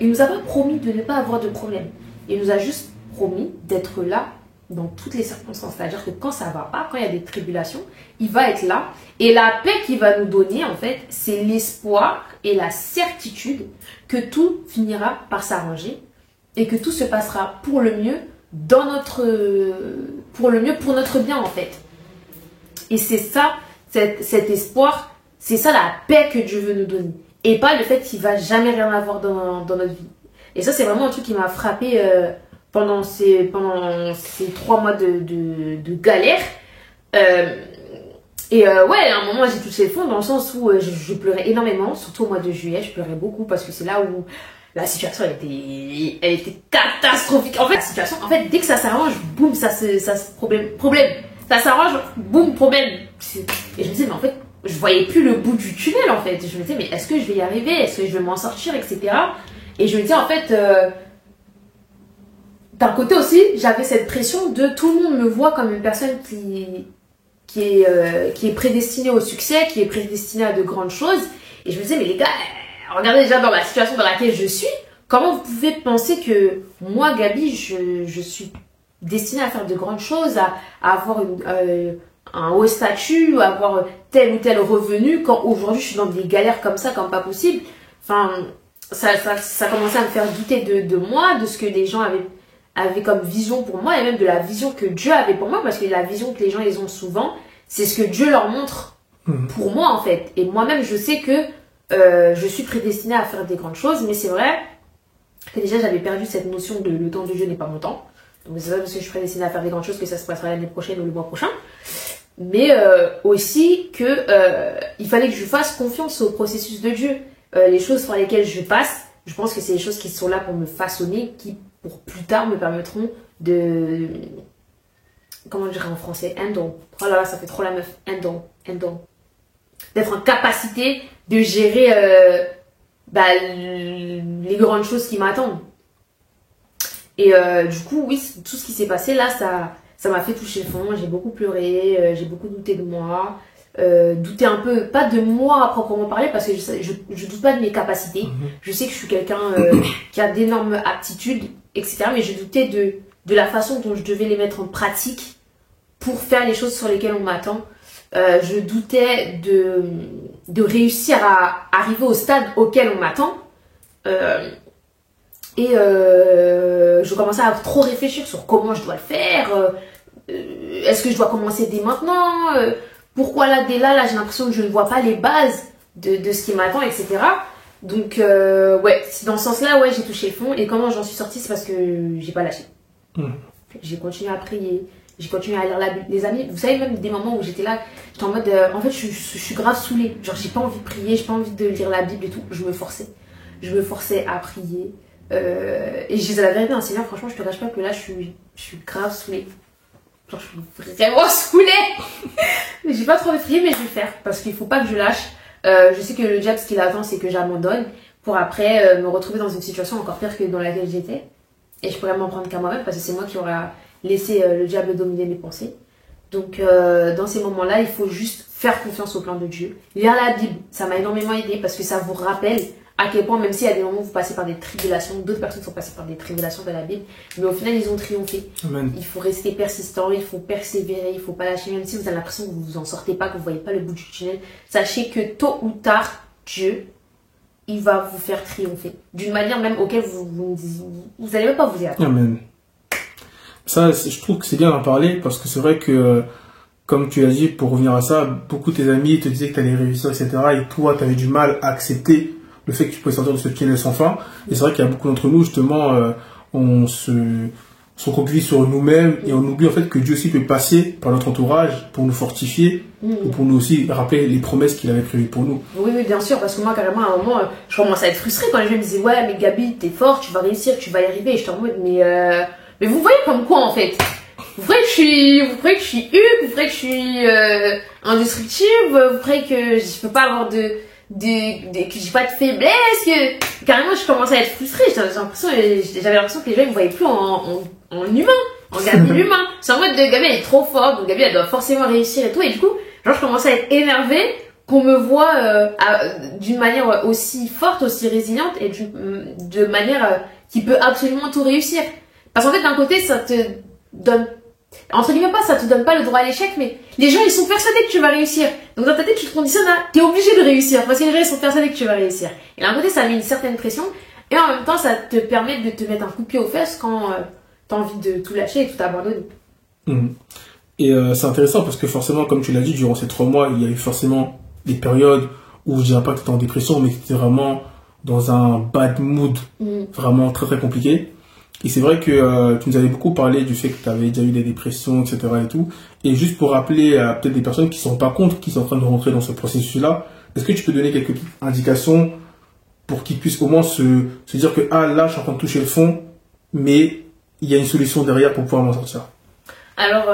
il nous a pas promis de ne pas avoir de problème. Il nous a juste promis d'être là dans toutes les circonstances. C'est-à-dire que quand ça va pas, quand il y a des tribulations, il va être là. Et la paix qu'il va nous donner, en fait, c'est l'espoir et la certitude que tout finira par s'arranger et que tout se passera pour le mieux pour notre bien, en fait. Et c'est ça, cet espoir, c'est ça la paix que Dieu veut nous donner. Et pas le fait qu'il va jamais rien avoir dans notre vie. Et ça, c'est vraiment un truc qui m'a frappé pendant ces 3 mois de galère. Ouais, à un moment, j'ai touché le fond dans le sens où je pleurais énormément, surtout au mois de juillet, je pleurais beaucoup parce que c'est là où la situation elle était catastrophique. En fait, la situation, dès que ça s'arrange, boum, problème. Ça s'arrange, boum, problème. Et je me disais, mais en fait, je voyais plus le bout du tunnel, en fait. Je me disais, mais est-ce que je vais y arriver? Est-ce que je vais m'en sortir, etc. Et je me disais, en fait, d'un côté aussi, j'avais cette pression de tout le monde me voit comme une personne qui est prédestinée au succès, qui est prédestinée à de grandes choses. Et je me disais, mais les gars, regardez déjà dans la situation dans laquelle je suis, comment vous pouvez penser que moi, Gabi, je suis destinée à faire de grandes choses, à avoir un haut statut, à avoir tel ou tel revenu, quand aujourd'hui je suis dans des galères comme ça, comme pas possible. Enfin, ça commençait à me faire douter de moi, de ce que les gens avaient comme vision pour moi, et même de la vision que Dieu avait pour moi, parce que la vision que les gens ils ont souvent, c'est ce que Dieu leur montre pour moi, en fait. Et moi-même, je sais que je suis prédestinée à faire des grandes choses, mais c'est vrai que déjà j'avais perdu cette notion de le temps de Dieu n'est pas mon temps. Donc c'est pas parce que je suis prédestinée à faire des grandes choses que ça se passera l'année prochaine ou le mois prochain. Mais aussi que il fallait que je fasse confiance au processus de Dieu. Les choses par lesquelles je passe, je pense que c'est des choses qui sont là pour me façonner, qui pour plus tard me permettront de... Comment je dirais en français? Handle. Oh là là, ça fait trop la meuf. Handle. D'être en capacité de gérer les grandes choses qui m'attendent. Et du coup, oui, tout ce qui s'est passé là, ça m'a fait toucher le fond. J'ai beaucoup pleuré, j'ai beaucoup douté de moi. Douter un peu, pas de moi à proprement parler, parce que je doute pas de mes capacités. Je sais que je suis quelqu'un qui a d'énormes aptitudes, etc. Mais je doutais de la façon dont je devais les mettre en pratique pour faire les choses sur lesquelles on m'attend. Je doutais de réussir à arriver au stade auquel on m'attend. Je commençais à trop réfléchir sur comment je dois le faire. Est-ce que je dois commencer dès maintenant? Pourquoi là, dès là, j'ai l'impression que je ne vois pas les bases de ce qui m'attend, etc. Donc, ouais, dans ce sens-là, ouais, j'ai touché le fond. Et comment j'en suis sortie, c'est parce que j'ai pas lâché. J'ai continué à prier, J'ai continué à lire la Bible. Les amis, vous savez, même des moments où j'étais là, j'étais en mode, en fait, je suis grave saoulée. Genre, j'ai pas envie de prier, j'ai pas envie de lire la Bible et tout. Je me forçais. Je me forçais à prier. Et je disais la vérité, hein, Seigneur, franchement, je te cache pas que là, je suis grave saoulée. Genre, je suis vraiment saoulée. Mais j'ai pas trop envie de prier, mais je vais le faire. Parce qu'il faut pas que je lâche. Je sais que le diable, ce qu'il attend, c'est que j'abandonne. Pour après me retrouver dans une situation encore pire que dans laquelle j'étais. Et je pourrais m'en prendre qu'à moi-même parce que c'est moi qui aurais laissé le diable dominer mes pensées. Donc dans ces moments-là, il faut juste faire confiance au plan de Dieu. Lire la Bible, ça m'a énormément aidé parce que ça vous rappelle à quel point, même s'il y a des moments où vous passez par des tribulations, d'autres personnes sont passées par des tribulations de la Bible, mais au final, ils ont triomphé. Amen. Il faut rester persistant, il faut persévérer, il faut pas lâcher, même si vous avez l'impression que vous vous en sortez pas, que vous voyez pas le bout du tunnel. Sachez que tôt ou tard, Dieu, il va vous faire triompher. D'une manière même auquel vous allez même pas vous y attendre. Amen. Ça, je trouve que c'est bien d'en parler parce que c'est vrai que, comme tu as dit, pour revenir à ça, beaucoup de tes amis te disaient que tu allais réussir, etc. Et toi, tu avais du mal à accepter le fait que tu pouvais sortir de ce tunnel sans fin. Et c'est vrai qu'il y a beaucoup d'entre nous, justement, on se recroqueville sur nous-mêmes et on oublie en fait que Dieu aussi peut passer par notre entourage pour nous fortifier ou pour nous aussi rappeler les promesses qu'il avait prévues pour nous. Oui, oui, bien sûr, parce que moi, carrément, à un moment, je commençais à être frustrée quand les gens me disaient, ouais, mais Gabi, t'es forte, tu vas réussir, tu vas y arriver. Et j'étais en mode, mais vous voyez comme quoi, en fait? Vous croyez que je suis Hugues, vous croyez que je suis indestructible, vous croyez que je peux pas avoir que j'ai pas de faiblesse, que carrément je commençais à être frustrée, j'avais l'impression que les gens ils me voyaient plus en humain, en Gabi l'humain. C'est en mode de Gabi elle est trop forte, donc Gabi elle doit forcément réussir et tout, et du coup, genre je commençais à être énervée qu'on me voit d'une manière aussi forte, aussi résiliente et de manière qui peut absolument tout réussir. Parce qu'en fait d'un côté ça te donne entre guillemets pas, ça te donne pas le droit à l'échec, mais les gens ils sont persuadés que tu vas réussir. Donc dans ta tête tu te conditionnes à, t'es obligé de réussir parce que les gens ils sont persuadés que tu vas réussir. Et d'un côté ça met une certaine pression et en même temps ça te permet de te mettre un coup de pied aux fesses quand t'as envie de tout lâcher et tout abandonner. Et c'est intéressant parce que forcément, comme tu l'as dit, durant ces 3 mois, il y a eu forcément des périodes où je dirais pas que tu étais en dépression, mais que tu étais vraiment dans un bad mood, vraiment très très compliqué. Et c'est vrai que tu nous avais beaucoup parlé du fait que tu avais déjà eu des dépressions, etc. et tout. Et juste pour rappeler à peut-être des personnes qui ne sont pas contre, qui sont en train de rentrer dans ce processus-là, est-ce que tu peux donner quelques petites indications pour qu'ils puissent au moins se dire que là, je suis en train de toucher le fond, mais il y a une solution derrière pour pouvoir m'en sortir? Alors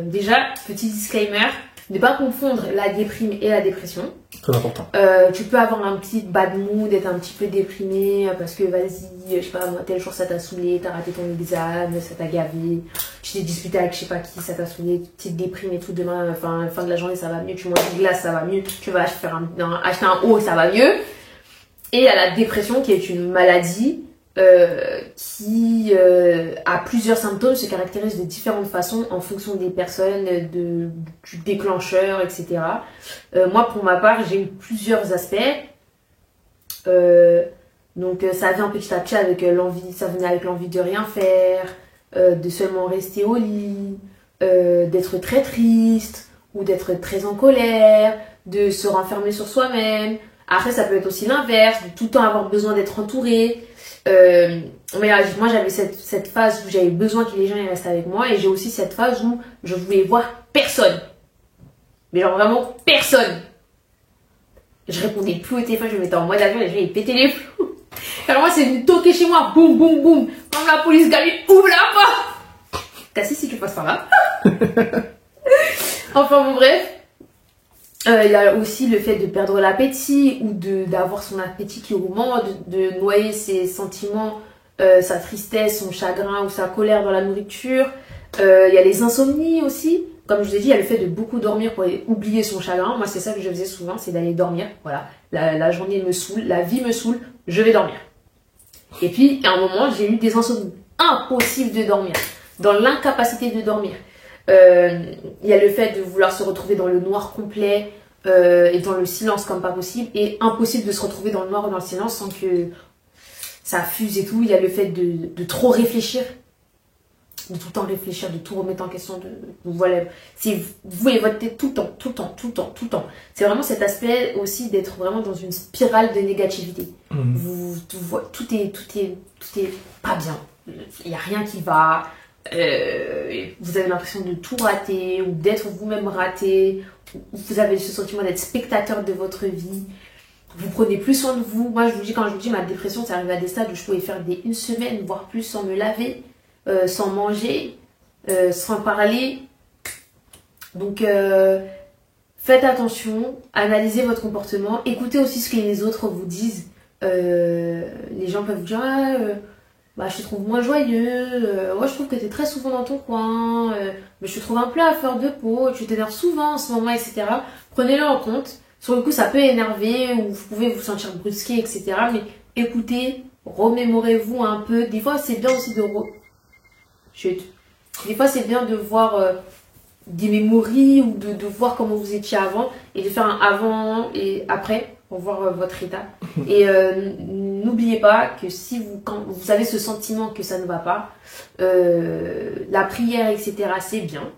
déjà, petit disclaimer, ne pas confondre la déprime et la dépression. Très important. Tu peux avoir un petit bad mood, être un petit peu déprimé parce que vas-y, je sais pas, moi, tel jour ça t'a saoulé, t'as raté ton examen, ça t'a gavé, tu t'es disputé avec je sais pas qui, ça t'a saoulé, tu te déprimes et tout, demain, fin de la journée ça va mieux, tu manges une glace, ça va mieux, tu vas acheter un haut, ça va mieux. Et il y a la dépression qui est une maladie qui a plusieurs symptômes, se caractérise de différentes façons en fonction des personnes, du déclencheur, etc. Moi, pour ma part, j'ai eu plusieurs aspects. Donc, ça vient petit à petit avec l'envie, ça venait avec l'envie de rien faire, de seulement rester au lit, d'être très triste ou d'être très en colère, de se renfermer sur soi-même. Après, ça peut être aussi l'inverse, de tout le temps avoir besoin d'être entouré. Mais moi j'avais cette phase où j'avais besoin que les gens restent avec moi et j'ai aussi cette phase où je voulais voir personne, mais genre vraiment personne. Je répondais plus au téléphone, je me mettais en mode avion, les gens ils pétaient les plombs. Alors moi c'est venu toquer chez moi, boum boum boum, comme la police Gabi, ouvre la porte. Cassis si tu passes par là. Enfin bon bref. Il y a aussi le fait de perdre l'appétit ou d'avoir son appétit qui augmente, de noyer ses sentiments, sa tristesse, son chagrin ou sa colère dans la nourriture. Il y a les insomnies aussi. Comme je vous ai dit, il y a le fait de beaucoup dormir pour oublier son chagrin. Moi, c'est ça que je faisais souvent, c'est d'aller dormir. Voilà, la journée me saoule, la vie me saoule, je vais dormir. Et puis, à un moment, j'ai eu des insomnies. Impossible de dormir. Dans l'incapacité de dormir. Il y a le fait de vouloir se retrouver dans le noir complet et dans le silence comme pas possible, et impossible de se retrouver dans le noir ou dans le silence sans que ça fuse et tout. Il y a le fait de trop réfléchir, de tout le temps réfléchir, de tout remettre en question, voilà, vous et votre tête tout le temps. C'est vraiment cet aspect aussi d'être vraiment dans une spirale de négativité. Tout est pas bien, il n'y a rien qui va. vous avez l'impression de tout rater ou d'être vous-même raté, ou vous avez ce sentiment d'être spectateur de votre vie, vous prenez plus soin de vous. Moi, je vous dis, quand je vous dis ma dépression, c'est arrivé à des stades où je pouvais faire une semaine, voire plus, sans me laver, sans manger, sans parler. Donc, faites attention, analysez votre comportement, écoutez aussi ce que les autres vous disent. Les gens peuvent vous dire, ah, bah, je te trouve moins joyeux, moi je trouve que tu es très souvent dans ton coin, mais je te trouve un peu à fleur de peau, tu t'énerves souvent en ce moment, etc. Prenez-le en compte. Sur le coup, ça peut énerver ou vous pouvez vous sentir brusqué, etc. Mais écoutez, remémorez-vous un peu. Des fois, c'est bien aussi de Des fois, c'est bien de voir des mémories ou de voir comment vous étiez avant et de faire un avant et après pour voir votre état. Et n'oubliez pas que si quand vous avez ce sentiment que ça ne va pas, la prière, etc., c'est bien.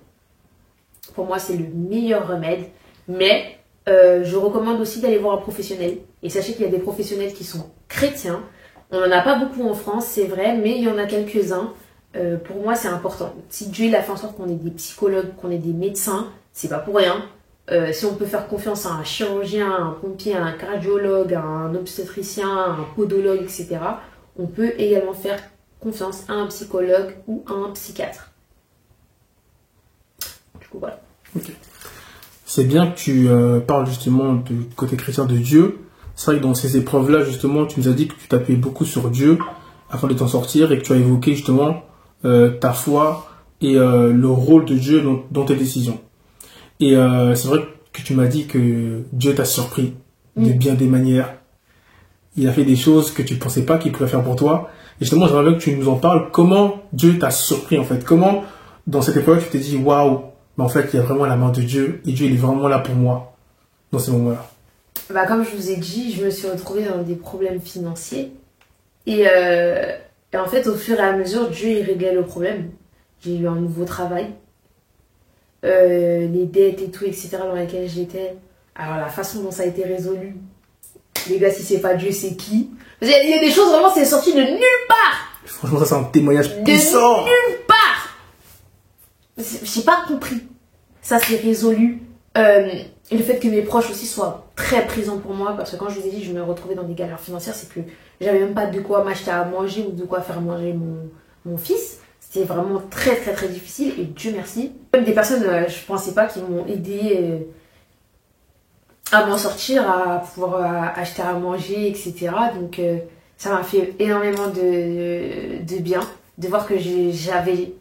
Pour moi, c'est le meilleur remède. Mais je recommande aussi d'aller voir un professionnel. Et sachez qu'il y a des professionnels qui sont chrétiens. On n'en a pas beaucoup en France, c'est vrai, mais il y en a quelques-uns. Pour moi, c'est important. Si Dieu il a fait en sorte qu'on ait des psychologues, qu'on ait des médecins, c'est pas pour rien. Si on peut faire confiance à un chirurgien, à un pompier, à un cardiologue, à un obstétricien, à un podologue, etc., on peut également faire confiance à un psychologue ou à un psychiatre. Du coup, voilà. Okay. C'est bien que tu parles justement du côté chrétien de Dieu. C'est vrai que dans ces épreuves-là, justement, tu nous as dit que tu t'appuyais beaucoup sur Dieu afin de t'en sortir et que tu as évoqué justement ta foi et le rôle de Dieu dans tes décisions. Et c'est vrai que tu m'as dit que Dieu t'a surpris de bien des manières. Il a fait des choses que tu ne pensais pas qu'il pourrait faire pour toi. Et justement, j'aimerais bien que tu nous en parles. Comment Dieu t'a surpris en fait? Comment, dans cette époque, tu t'es dit waouh, mais en fait, il y a vraiment la main de Dieu et Dieu il est vraiment là pour moi dans ces moments-là. Bah, comme je vous ai dit, je me suis retrouvée dans des problèmes financiers. Et en fait, au fur et à mesure, Dieu il réglait le problème. J'ai eu un nouveau travail. Les dettes et tout, etc. dans lesquelles j'étais. Alors, la façon dont ça a été résolu, les gars, si c'est pas Dieu, c'est qui? Il y a des choses vraiment, c'est sorti de nulle part. Franchement, ça, c'est un témoignage puissant. De nulle part. J'ai pas compris. Ça s'est résolu. Et le fait que mes proches aussi soient très présents pour moi, parce que quand je vous ai dit que je me retrouvais dans des galères financières, c'est que j'avais même pas de quoi m'acheter à manger ou de quoi faire manger mon fils. C'était vraiment très très très difficile et Dieu merci. Même des personnes, je pensais pas, qui m'ont aidé à m'en sortir, à pouvoir acheter à manger, etc. Donc ça m'a fait énormément de bien de voir que j'avais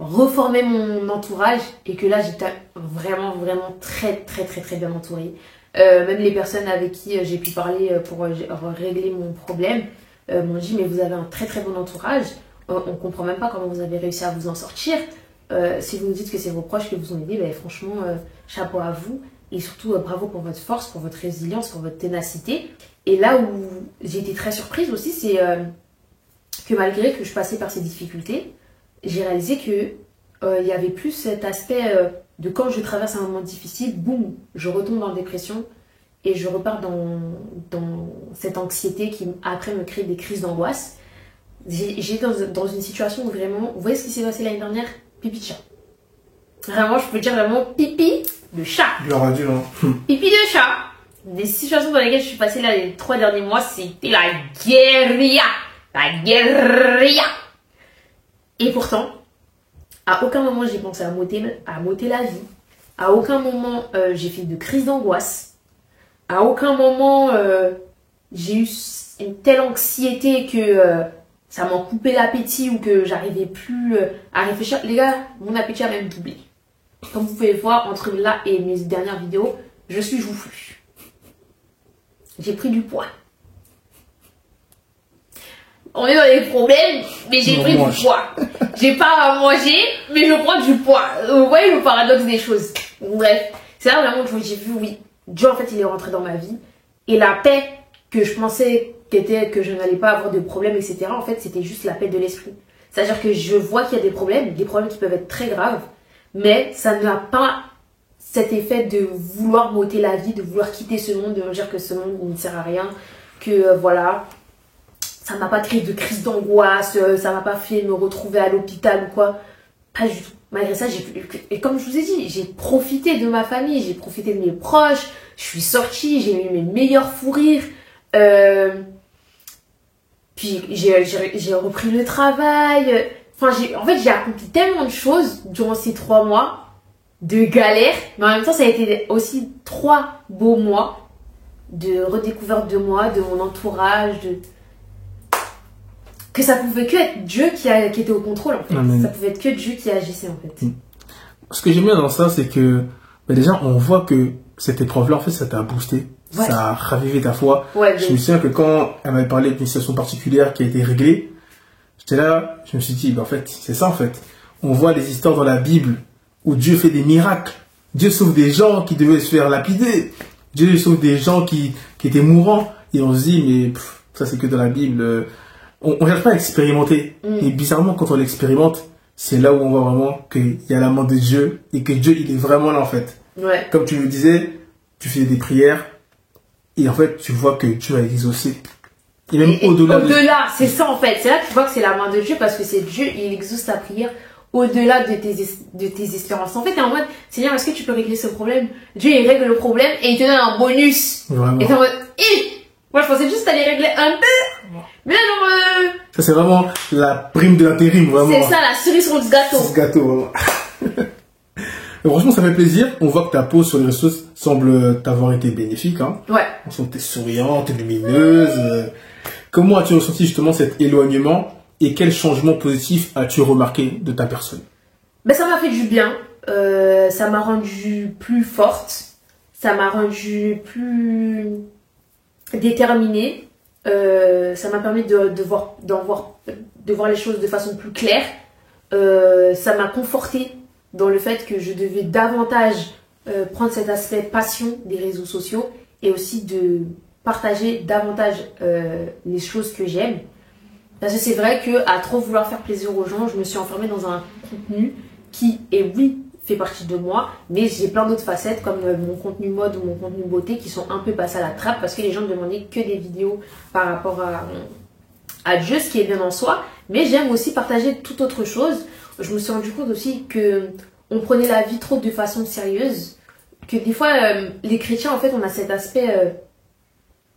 reformé mon entourage et que là j'étais vraiment vraiment très très très très bien entourée. Même les personnes avec qui j'ai pu parler pour régler mon problème m'ont dit mais vous avez un très très bon entourage. On comprend même pas comment vous avez réussi à vous en sortir. Si vous nous dites que c'est vos proches qui vous ont aidé, ben, franchement, chapeau à vous. Et surtout, bravo pour votre force, pour votre résilience, pour votre ténacité. Et là où j'ai été très surprise aussi, c'est que malgré que je passais par ces difficultés, j'ai réalisé que il y avait plus cet aspect de quand je traverse un moment difficile, boum, je retombe en dépression et je repars dans cette anxiété qui après me crée des crises d'angoisse. J'étais dans une situation où vraiment, vous voyez ce qui s'est passé l'année dernière? Pipi de chat. Vraiment, je peux dire vraiment pipi de chat. Gloire à Dieu, hein. Pipi de chat. Des situations dans lesquelles je suis passée là les 3 derniers mois, c'était la guérilla. La guérilla. Et pourtant, à aucun moment j'ai pensé à m'ôter la vie. À aucun moment j'ai fait de crise d'angoisse. À aucun moment j'ai eu une telle anxiété que ça m'en coupait l'appétit ou que j'arrivais plus à réfléchir. Les gars, mon appétit a même doublé. Comme vous pouvez le voir, entre là et mes dernières vidéos, je suis joufflue. J'ai pris du poids. On est dans les problèmes, mais j'ai pris du poids. J'ai pas à manger, mais je prends du poids. Vous voyez le paradoxe des choses. Bref, c'est là vraiment que j'ai vu, oui, Dieu en fait il est rentré dans ma vie. Et la paix que je pensais que je n'allais pas avoir de problème, etc. En fait, c'était juste la paix de l'esprit. C'est-à-dire que je vois qu'il y a des problèmes qui peuvent être très graves, mais ça n'a pas cet effet de vouloir m'ôter la vie, de vouloir quitter ce monde, de me dire que ce monde ne sert à rien, que voilà, ça m'a pas créé de crise d'angoisse, ça m'a pas fait me retrouver à l'hôpital ou quoi. Pas du tout. Malgré ça, et comme je vous ai dit, j'ai profité de ma famille, j'ai profité de mes proches, je suis sortie, j'ai eu mes meilleurs fous rires. Puis j'ai repris le travail. Enfin, en fait, j'ai accompli tellement de choses durant ces 3 mois de galère. Mais en même temps, ça a été aussi 3 beaux mois de redécouverte de moi, de mon entourage, que ça pouvait que être Dieu qui était au contrôle, en fait. Amen. Ça pouvait être que Dieu qui agissait, en fait. Ce que j'aime bien dans ça, c'est que déjà, on voit que cette épreuve-là, en fait, ça t'a boosté. Ouais. Ça a ravivé ta foi. Ouais, Je me souviens que quand elle m'avait parlé d'une situation particulière qui a été réglée, j'étais là, je me suis dit, en fait, c'est ça, en fait. On voit les histoires dans la Bible où Dieu fait des miracles. Dieu sauve des gens qui devaient se faire lapider. Dieu sauve des gens qui étaient mourants. Et on se dit, mais ça, c'est que dans la Bible. On cherche pas à expérimenter. Et bizarrement, quand on l'expérimente, c'est là où on voit vraiment qu'il y a la main de Dieu et que Dieu, il est vraiment là, en fait. Ouais. Comme tu le disais, tu fais des prières et en fait, tu vois que Dieu a exaucé. Et même au-delà de... Au-delà, c'est ça, en fait. C'est là que tu vois que c'est la main de Dieu parce que c'est Dieu, il exauce ta prière au-delà de tes espérances. En fait, t'es en mode, Seigneur, est-ce que tu peux régler ce problème? Dieu, il règle le problème et il te donne un bonus. Vraiment. Et t'es en mode, moi, je pensais juste aller régler un peu. Mais là, genre, Ça, c'est vraiment la prime de l'intérim, vraiment. c'est ça, la cerise sur le gâteau. Ce gâteau, vraiment. Et franchement, ça fait plaisir. On voit que ta peau sur les réseaux semble t'avoir été bénéfique. Hein. Ouais. On sent que t'es souriante, lumineuse. Comment as-tu ressenti justement cet éloignement et quel changement positif as-tu remarqué de ta personne? Ben, ça m'a fait du bien. Ça m'a rendue plus forte. Ça m'a rendue plus déterminée. Ça m'a permis de voir les choses de façon plus claire. Ça m'a confortée dans le fait que je devais davantage prendre cet aspect passion des réseaux sociaux et aussi de partager davantage les choses que j'aime. Parce que c'est vrai qu'à trop vouloir faire plaisir aux gens, je me suis enfermée dans un contenu qui, et oui, fait partie de moi, mais j'ai plein d'autres facettes comme mon contenu mode ou mon contenu beauté qui sont un peu passés à la trappe parce que les gens ne demandaient que des vidéos par rapport à Dieu, ce qui est bien en soi. Mais j'aime aussi partager toute autre chose. Je me suis rendu compte aussi que on prenait la vie trop de façon sérieuse, que des fois les chrétiens en fait on a cet aspect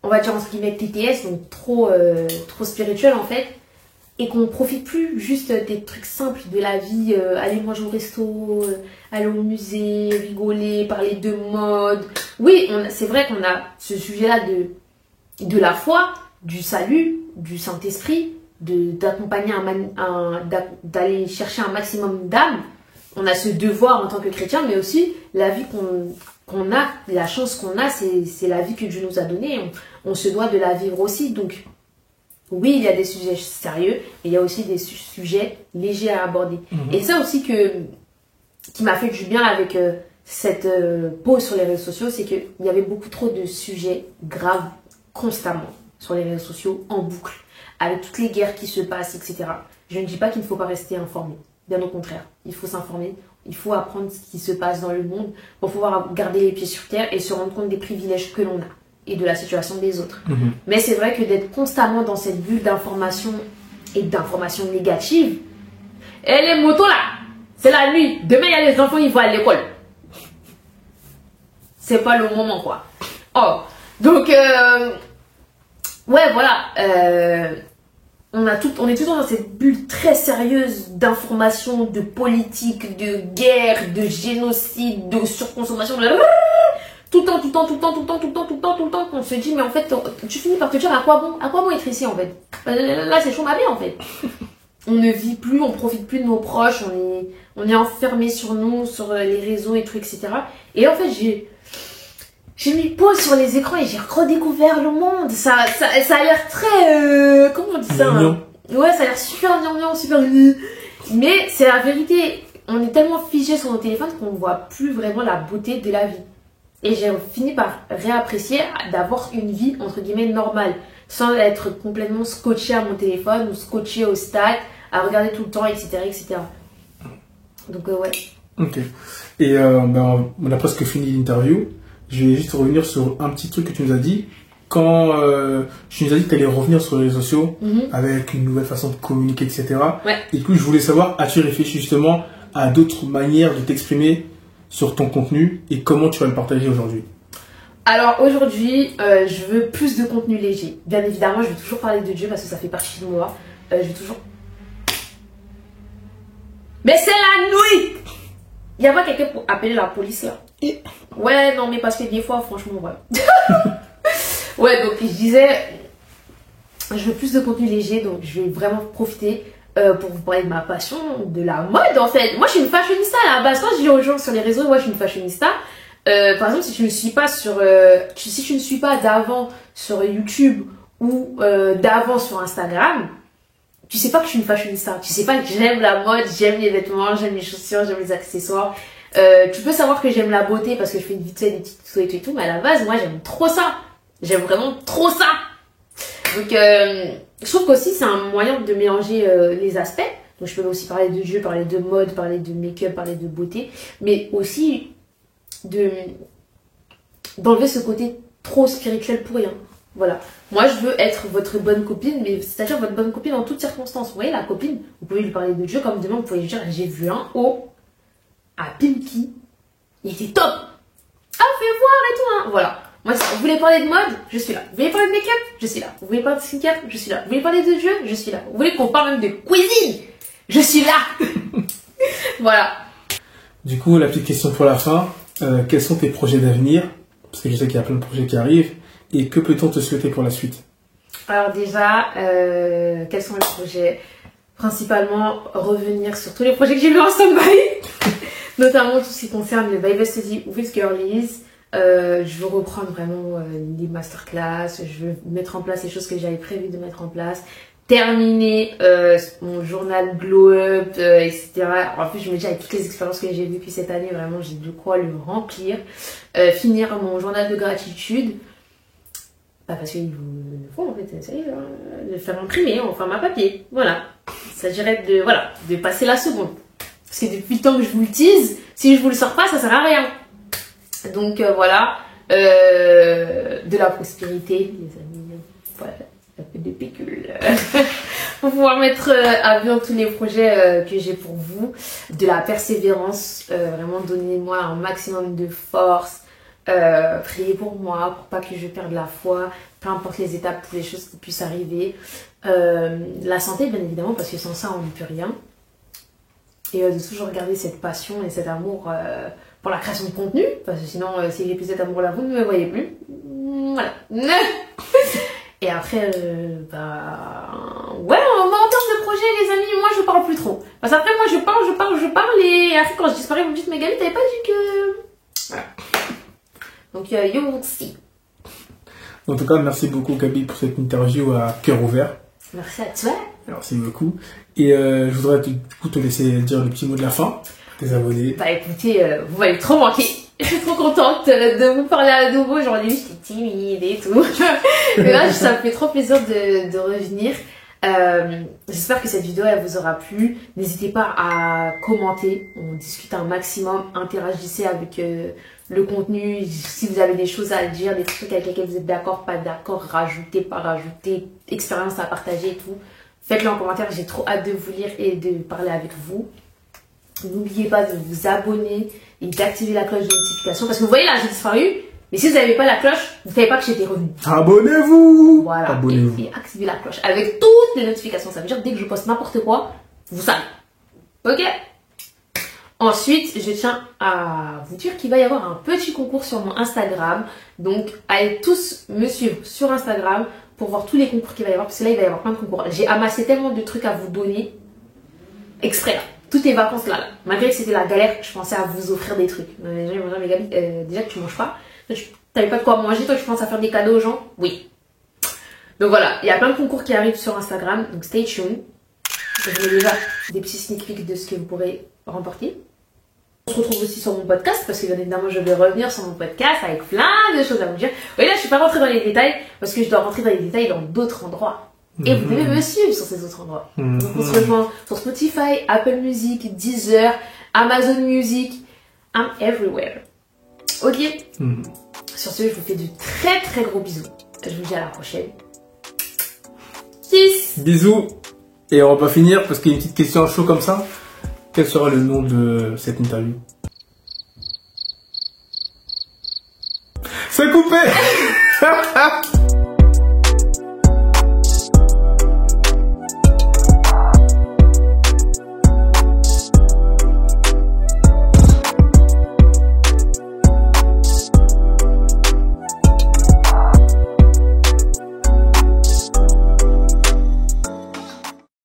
on va dire entre guillemets TTS, donc trop spirituel en fait, et qu'on profite plus juste des trucs simples de la vie, aller manger au resto, aller au musée, rigoler, parler de mode. Oui, c'est vrai qu'on a ce sujet-là de la foi, du salut, du Saint-Esprit, d'accompagner d'aller chercher un maximum d'âmes. On a ce devoir en tant que chrétien, mais aussi la vie qu'on a, la chance qu'on a, c'est la vie que Dieu nous a donnée. On se doit de la vivre aussi. Donc, oui, il y a des sujets sérieux, mais il y a aussi des sujets légers à aborder. Et ça aussi qui m'a fait du bien avec cette pause sur les réseaux sociaux, c'est qu'il y avait beaucoup trop de sujets graves constamment sur les réseaux sociaux, en boucle, avec toutes les guerres qui se passent, etc. Je ne dis pas qu'il ne faut pas rester informé. Bien au contraire, il faut s'informer, il faut apprendre ce qui se passe dans le monde pour pouvoir garder les pieds sur terre et se rendre compte des privilèges que l'on a et de la situation des autres. Mais c'est vrai que d'être constamment dans cette bulle d'information et d'informations négatives, et les motos là, c'est la nuit, demain il y a les enfants, ils vont à l'école. C'est pas le moment quoi. Oh, donc, ouais voilà, on est tout le temps dans cette bulle très sérieuse d'informations, de politique, de guerre, de génocide, de surconsommation, de... tout le temps, qu'on se dit, mais en fait, tu finis par te dire à quoi bon être ici en fait. Là, c'est chaud ma vie en fait. On ne vit plus, on profite plus de nos proches, on est enfermé sur nous, sur les réseaux et tout, etc. Et en fait, j'ai mis pause sur les écrans et j'ai redécouvert le monde. Ça a l'air très... comment on dit ça hein? Ouais, ça a l'air super gnangnan, super... Mais c'est la vérité. On est tellement figé sur nos téléphones qu'on ne voit plus vraiment la beauté de la vie. Et j'ai fini par réapprécier d'avoir une vie, entre guillemets, normale. Sans être complètement scotché à mon téléphone ou scotché au stack, à regarder tout le temps, etc. etc. Donc, ouais. Ok. Et on a presque fini l'interview. Je vais juste revenir sur un petit truc que tu nous as dit. quand tu nous as dit que tu allais revenir sur les réseaux sociaux Mhm. avec une nouvelle façon de communiquer, etc. Ouais. Et du coup, je voulais savoir, as-tu réfléchi justement à d'autres manières de t'exprimer sur ton contenu et comment tu vas le partager aujourd'hui? Alors aujourd'hui, je veux plus de contenu léger. Bien évidemment, je vais toujours parler de Dieu parce que ça fait partie de moi. Je vais toujours... Mais c'est la nuit! Il y a pas quelqu'un pour appeler la police là? Ouais, non, mais parce que des fois, franchement, voilà. Ouais, donc je disais, je veux plus de contenu léger, donc je vais vraiment profiter pour vous parler de ma passion, de la mode en fait. Moi, je suis une fashionista à la base. Quand je dis aux gens sur les réseaux, moi, je suis une fashionista. Par exemple, si tu ne suis pas sur, si tu ne suis pas d'avant sur YouTube ou d'avant sur Instagram, tu sais pas que je suis une fashionista. Tu sais pas que j'aime la mode, j'aime les vêtements, j'aime les chaussures, j'aime les accessoires. Tu peux savoir que j'aime la beauté parce que je fais vite fait des petites tutos et tout, mais à la base, moi, j'aime trop ça. J'aime vraiment trop ça. Donc, je trouve qu'aussi, c'est un moyen de mélanger les aspects. Donc, je peux aussi parler de Dieu, parler de mode, parler de make-up, parler de beauté, mais aussi d'enlever ce côté trop spirituel pour rien. Voilà. Moi, je veux être votre bonne copine, mais c'est-à-dire votre bonne copine en toutes circonstances. Vous voyez, la copine, vous pouvez lui parler de Dieu, comme demain, vous pouvez lui dire, j'ai vu un haut à Pimki. Il était top. Ah, fais voir et tout, hein. Voilà. Moi, si vous voulez parler de mode, je suis là. Vous voulez parler de make-up, je suis là. Vous voulez parler de skincare, je suis là. Vous voulez parler de Dieu, je suis là. Vous voulez qu'on parle même de cuisine, je suis là. Voilà. Du coup, la petite question pour la fin. Quels sont tes projets d'avenir? Parce que je sais qu'il y a plein de projets qui arrivent. Et que peut-on te souhaiter pour la suite? Alors déjà, quels sont les projets? Principalement, revenir sur tous les projets que j'ai mis en stand-by. Notamment tout ce qui concerne le Bible Study with Girlies. Je veux reprendre vraiment les masterclass. Je veux mettre en place les choses que j'avais prévu de mettre en place. Terminer mon journal Glow Up, etc. En plus, je me dis avec toutes les expériences que j'ai vécues cette année, vraiment, j'ai de quoi le remplir. Finir mon journal de gratitude. Bah parce qu'il faut en fait, ça y est, de faire imprimer en format papier. Voilà. Il s'agirait de passer la seconde. Parce que depuis le temps que je vous le tease, si je vous le sors pas, ça sert à rien. Donc voilà. De la prospérité, les amis. Voilà. Un peu de pécule. Pour pouvoir mettre à bien tous les projets que j'ai pour vous. De la persévérance. Vraiment, donnez-moi un maximum de force. Priez pour moi, pour pas que je perde la foi, peu importe les étapes, toutes les choses qui puissent arriver. La santé, bien évidemment, parce que sans ça, on ne peut rien. Et de toujours garder cette passion et cet amour pour la création de contenu, parce que sinon, si j'ai plus cet amour-là, vous ne me voyez plus. Voilà. Et après, ouais, en termes de projet, les amis, moi, je parle plus trop. Parce qu'après, moi, je parle, et après, quand je disparais, vous me dites, mais Gabi, t'avais pas dit que... Voilà. Donc, you will see. En tout cas, merci beaucoup, Gabi, pour cette interview à cœur ouvert. Merci à toi. Merci beaucoup. Et je voudrais du coup te laisser dire le petit mot de la fin à tes abonnés. Bah écoutez, vous m'avez trop manqué. Je suis trop contente de vous parler à nouveau. Genre, au début, j'étais timide et tout. Mais là, ça me fait trop plaisir de revenir. J'espère que cette vidéo, elle vous aura plu. N'hésitez pas à commenter. On discute un maximum. Interagissez avec le contenu. Si vous avez des choses à dire, des trucs avec lesquels vous êtes d'accord, pas d'accord, rajoutez, pas rajoutez, expérience à partager et tout. Faites-le en commentaire. J'ai trop hâte de vous lire et de parler avec vous. N'oubliez pas de vous abonner et d'activer la cloche de notification. Parce que vous voyez là, j'ai disparu. Mais si vous n'avez pas la cloche, vous ne savez pas que j'étais revenue. Abonnez-vous. Voilà. Abonnez-vous. Et activez la cloche avec toutes les notifications. Ça veut dire que dès que je poste n'importe quoi, vous savez. Ok? Ensuite, je tiens à vous dire qu'il va y avoir un petit concours sur mon Instagram. Donc, allez tous me suivre sur Instagram pour voir tous les concours qu'il va y avoir. Parce que là, il va y avoir plein de concours. J'ai amassé tellement de trucs à vous donner. Exprès là. Toutes les vacances là. Malgré que c'était la galère, je pensais à vous offrir des trucs. Les gens ils vont dire, mais Gabi, déjà que tu manges pas. Tu n'avais pas de quoi manger, toi tu penses à faire des cadeaux aux gens? Oui. Donc voilà, il y a plein de concours qui arrivent sur Instagram, donc stay tuned. Je vous mets déjà des petits sneak peeks de ce que vous pourrez remporter. On se retrouve aussi sur mon podcast, parce que bien évidemment je vais revenir sur mon podcast avec plein de choses à vous dire. Oui, là je suis pas rentrée dans les détails, parce que je dois rentrer dans les détails dans d'autres endroits. Et vous devez me suivre sur ces autres endroits. Donc on se rejoint sur Spotify, Apple Music, Deezer, Amazon Music. I'm everywhere. Ok. Sur ce, je vous fais de très très gros bisous. Je vous dis à la prochaine. Kiss. Bisous. Et on va pas finir parce qu'il y a une petite question chaud comme ça. Quel sera le nom de cette interview? C'est coupé.